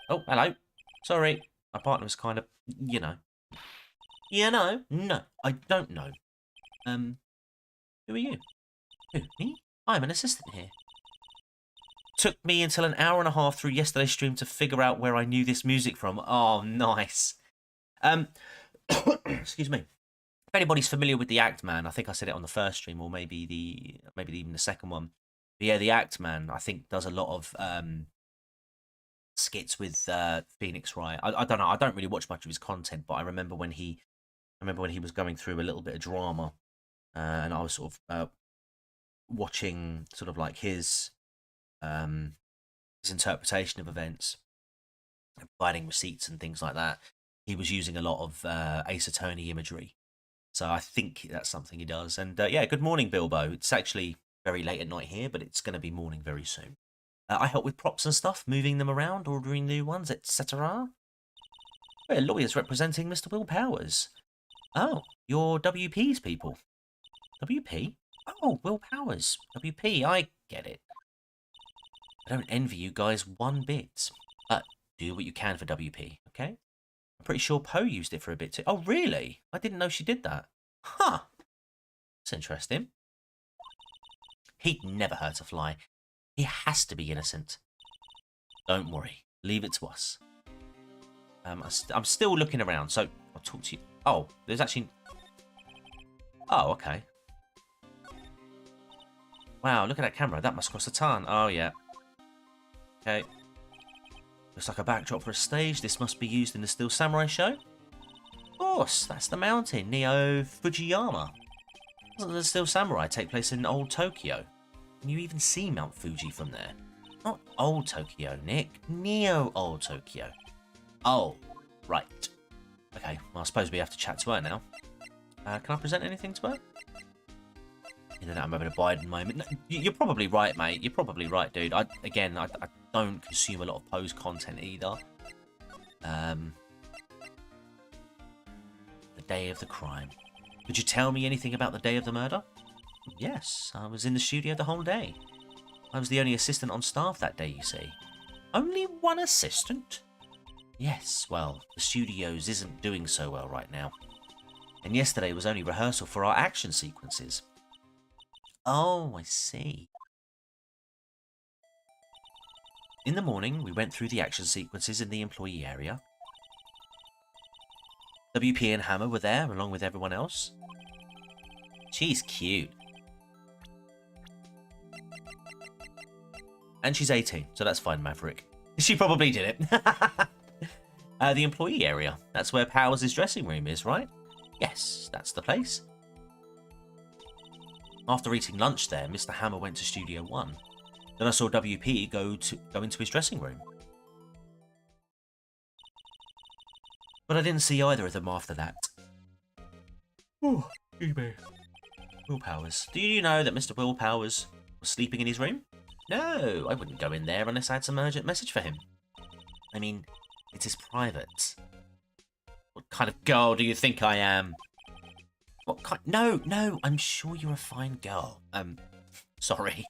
Oh, hello. Sorry. My partner was kind of, you know. You know? No, I don't know. Who are you? Who, me? I'm an assistant here. Took me until an hour and a half through yesterday's stream to figure out where I knew this music from. Oh, nice. Excuse me. If anybody's familiar with the Act Man, I think I said it on the first stream, or maybe even the second one. But yeah, the Act Man, I think, does a lot of skits with Phoenix Wright. I don't know. I don't really watch much of his content, but I remember when he was going through a little bit of drama, and I was sort of watching sort of like his interpretation of events, and providing receipts and things like that. He was using a lot of Ace Attorney imagery. So I think that's something he does. And yeah, good morning, Bilbo. It's actually very late at night here, but it's going to be morning very soon. I help with props and stuff, moving them around, ordering new ones, etc. We're lawyers representing Mr. Will Powers. Oh, you're WP's people. WP? Oh, Will Powers. WP, I get it. I don't envy you guys one bit. Do what you can for WP, okay? I'm pretty sure Poe used it for a bit too. Oh, really? I didn't know she did that. Huh. That's interesting. He'd never hurt a fly. He has to be innocent. Don't worry. Leave it to us. I'm still looking around, so I'll talk to you. Oh, there's actually... Oh, okay. Wow, look at that camera. That must cost a ton. Oh, yeah. Okay. Looks like a backdrop for a stage. This must be used in the Still Samurai show. Of course, that's the mountain, Neo Fujiyama. Doesn't the Still Samurai take place in old Tokyo? Can you even see Mount Fuji from there? Not old Tokyo, Nick. Neo old Tokyo. Oh, right. Okay, well, I suppose we have to chat to her now. Can I present anything to her? I'm having a Biden moment. No, you're probably right, mate. You're probably right, dude. I don't consume a lot of Poe's content either. The day of the crime. Could you tell me anything about the day of the murder? Yes, I was in the studio the whole day. I was the only assistant on staff that day, you see. Only one assistant? Yes, well, the studios isn't doing so well right now. And yesterday was only rehearsal for our action sequences. Oh, I see. In the morning, we went through the action sequences in the employee area. WP and Hammer were there, along with everyone else. She's cute. And she's 18, so that's fine, Maverick. She probably did it. The employee area. That's where Powers' dressing room is, right? Yes, that's the place. After eating lunch there, Mr. Hammer went to Studio 1. Then I saw WP go into his dressing room. But I didn't see either of them after that. Oh, excuse me. Will Powers. Do you know that Mr. Will Powers was sleeping in his room? No, I wouldn't go in there unless I had some urgent message for him. I mean, it is private. What kind of girl do you think I am? What kind? No, I'm sure you're a fine girl. Sorry.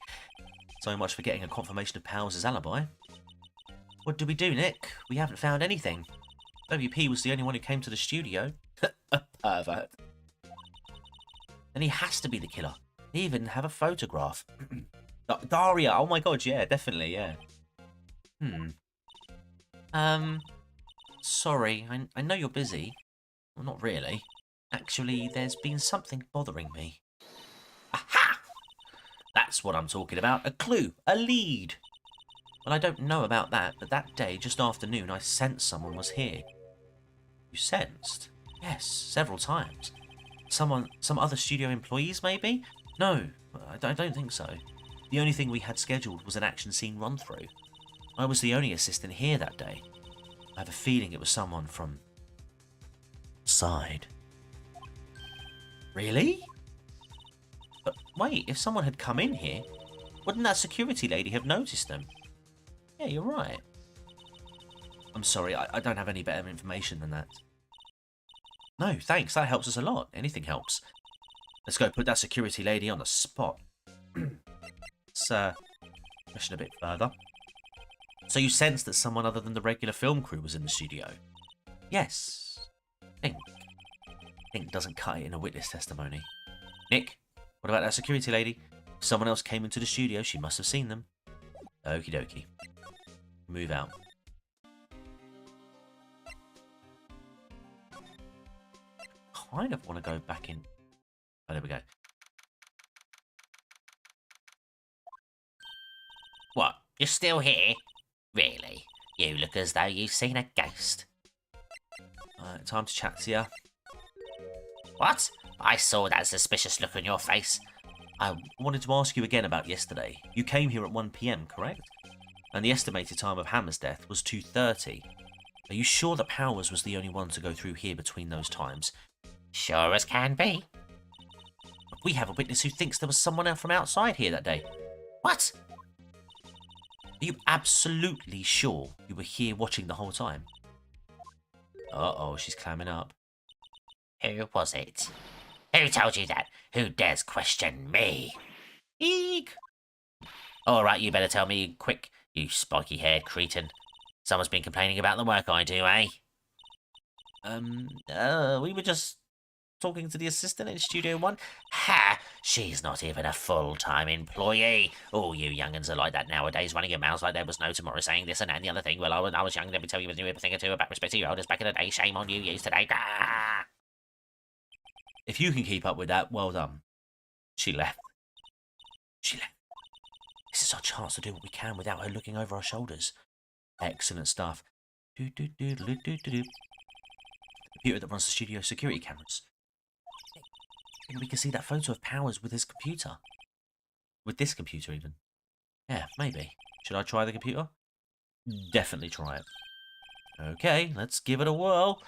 So much for getting a confirmation of Powers' alibi. What do we do, Nick? We haven't found anything. WP was the only one who came to the studio. A pervert. Then he has to be the killer. They even have a photograph. Daria, oh my god, yeah, definitely, yeah. Sorry, I know you're busy. Well, not really. Actually, there's been something bothering me. Aha! That's what I'm talking about. A clue, a lead. Well, I don't know about that, but that day, just after noon, I sensed someone was here. You sensed? Yes, several times. Some other studio employees, maybe? No, I don't think so. The only thing we had scheduled was an action scene run-through. I was the only assistant here that day. I have a feeling it was someone from... side. Really? But wait, if someone had come in here, wouldn't that security lady have noticed them? Yeah, you're right. I'm sorry, I don't have any better information than that. No, thanks, that helps us a lot. Anything helps. Let's go put that security lady on the spot. Let's question a bit further. So you sensed that someone other than the regular film crew was in the studio? Yes. Think doesn't cut it in a witness testimony. Nick, what about that security lady? If someone else came into the studio, she must have seen them. Okie dokie. Move out. Kind of want to go back in. Oh, there we go. What? You're still here? Really? You look as though you've seen a ghost. Time to chat to you. What? I saw that suspicious look on your face. I wanted to ask you again about yesterday. You came here at 1 PM, correct? And the estimated time of Hammer's death was 2:30. Are you sure that Powers was the only one to go through here between those times? Sure as can be. We have a witness who thinks there was someone else from outside here that day. What? Are you absolutely sure you were here watching the whole time? Uh-oh, she's clamming up. Who was it? Who told you that? Who dares question me? Eek! Alright, you better tell me quick, you spiky-haired cretin. Someone's been complaining about the work I do, eh? We were just talking to the assistant in Studio 1. Ha! She's not even a full-time employee. All you young'uns are like that nowadays, running your mouths like there was no tomorrow, saying this and that and the other thing. Well, when I was young, let me tell you a new thing or two about respect to your elders back in the day. Shame on you, yous today. Ah! If you can keep up with that, well done. She left. This is our chance to do what we can without her looking over our shoulders. Excellent stuff. The computer that runs the studio security cameras. Maybe we can see that photo of Powers with his computer. With this computer, even. Yeah, maybe. Should I try the computer? Definitely try it. Okay, let's give it a whirl.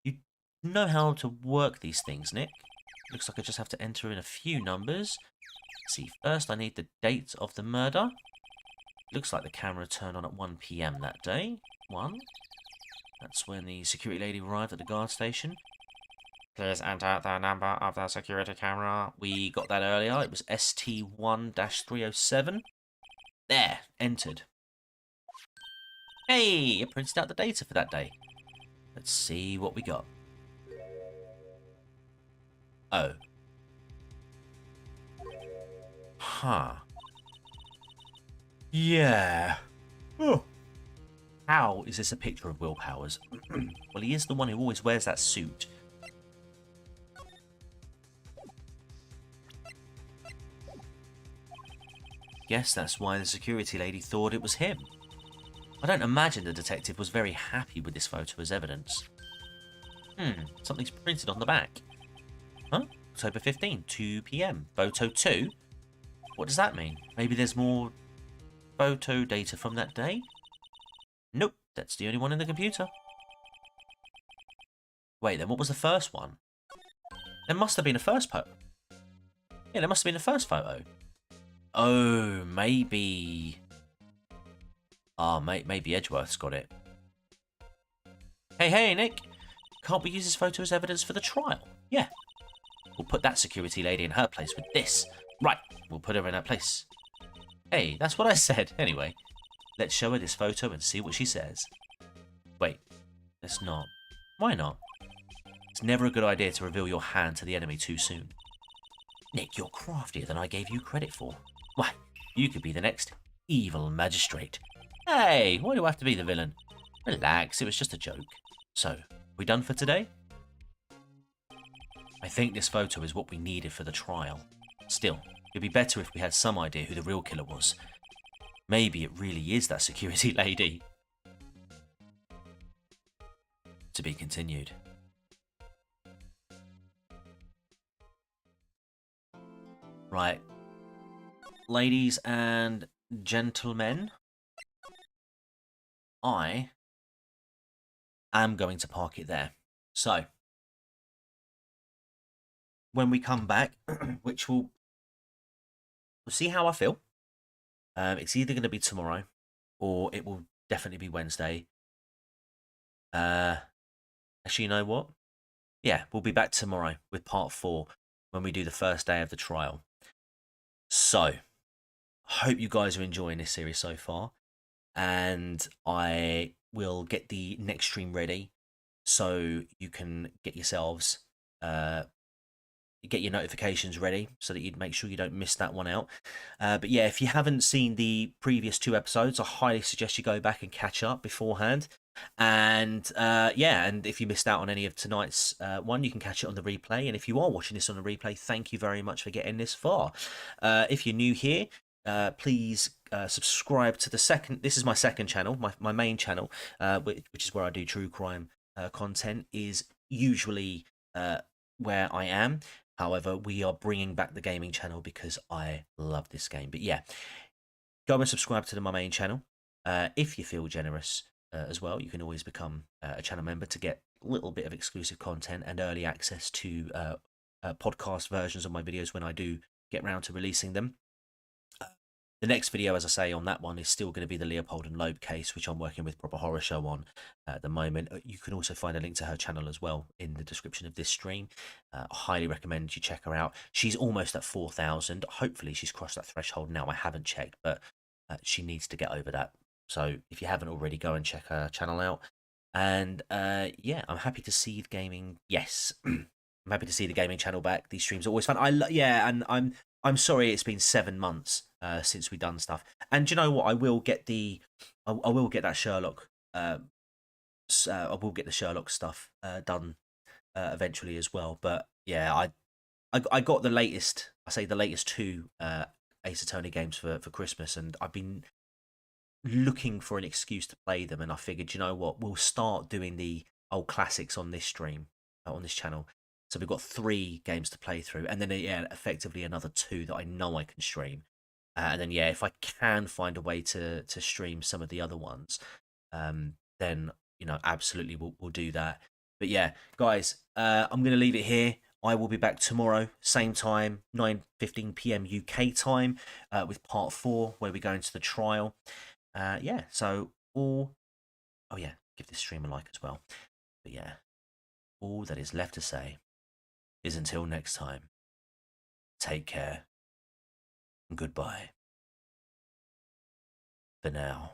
You know how to work these things, Nick. Looks like I just have to enter in a few numbers. Let's see, first I need the date of the murder. Looks like the camera turned on at 1 PM that day. 1. That's when the security lady arrived at the guard station. Please enter the number of the security camera. We got that earlier. It was ST1-307. There, entered. Hey, it printed out the data for that day. Let's see what we got. Oh. Huh. Yeah. Oh. How is this a picture of Will Powers? Well, he is the one who always wears that suit. Guess that's why the security lady thought it was him. I don't imagine the detective was very happy with this photo as evidence. Something's printed on the back. Huh? October 15, 2 p.m. Photo 2? What does that mean? Maybe there's more photo data from that day? Nope, that's the only one in the computer. Wait, then what was the first one? There must have been a first photo. Yeah, there must have been a first photo. Oh, maybe... maybe Edgeworth's got it. Hey, Nick! Can't we use this photo as evidence for the trial? Yeah. We'll put that security lady in her place with this. Right, we'll put her in her place. Hey, that's what I said. Anyway, let's show her this photo and see what she says. Wait, let's not. Why not? It's never a good idea to reveal your hand to the enemy too soon. Nick, you're craftier than I gave you credit for. Why, you could be the next evil magistrate. Hey, why do I have to be the villain? Relax, it was just a joke. So, we done for today? I think this photo is what we needed for the trial. Still, it'd be better if we had some idea who the real killer was. Maybe it really is that security lady. To be continued. Right. Ladies and gentlemen, I am going to park it there. So, when we come back, which we'll see how I feel. It's either going to be tomorrow or it will definitely be Wednesday. Actually, you know what? Yeah, we'll be back tomorrow with part 4 when we do the first day of the trial. So, I hope you guys are enjoying this series so far. And I will get the next stream ready so you can get yourselves... get your notifications ready so that you'd make sure you don't miss that one out. But yeah, if you haven't seen the previous 2 episodes, I highly suggest you go back and catch up beforehand. And yeah, and if you missed out on any of tonight's one, you can catch it on the replay. And if you are watching this on the replay, thank you very much for getting this far. If you're new here, please subscribe to the second... This is my second channel, my main channel, which is where I do true crime content, is usually where I am. However, we are bringing back the gaming channel because I love this game. But yeah, go and subscribe to my main channel. If you feel generous as well, you can always become a channel member to get a little bit of exclusive content and early access to podcast versions of my videos when I do get round to releasing them. The next video, as I say, on that one is still going to be the Leopold and Loeb case, which I'm working with Proper Horror Show on at the moment. You can also find a link to her channel as well in the description of this stream. I highly recommend you check her out. She's almost at 4,000. Hopefully she's crossed that threshold now. I haven't checked, but she needs to get over that. So if you haven't already, go and check her channel out. And yeah, I'm happy to see the gaming. Yes, I'm happy to see the gaming channel back. These streams are always fun. Yeah, and I'm sorry it's been 7 months since we've done stuff. And do you know what? I will get that Sherlock. I will get the Sherlock stuff done eventually as well. But yeah, I got the latest. I say the latest 2 Ace Attorney games for Christmas, and I've been looking for an excuse to play them. And I figured, you know what? We'll start doing the old classics on this stream, on this channel. So we've got 3 games to play through, and then yeah, effectively another 2 that I know I can stream. And then yeah, if I can find a way to stream some of the other ones, then you know, absolutely we'll do that. But yeah, guys, I'm gonna leave it here. I will be back tomorrow, same time, 9:15 p.m. UK time, with part 4 where we go into the trial. Yeah, so oh yeah, give this stream a like as well. But yeah, all that is left to say is until next time, take care and goodbye for now.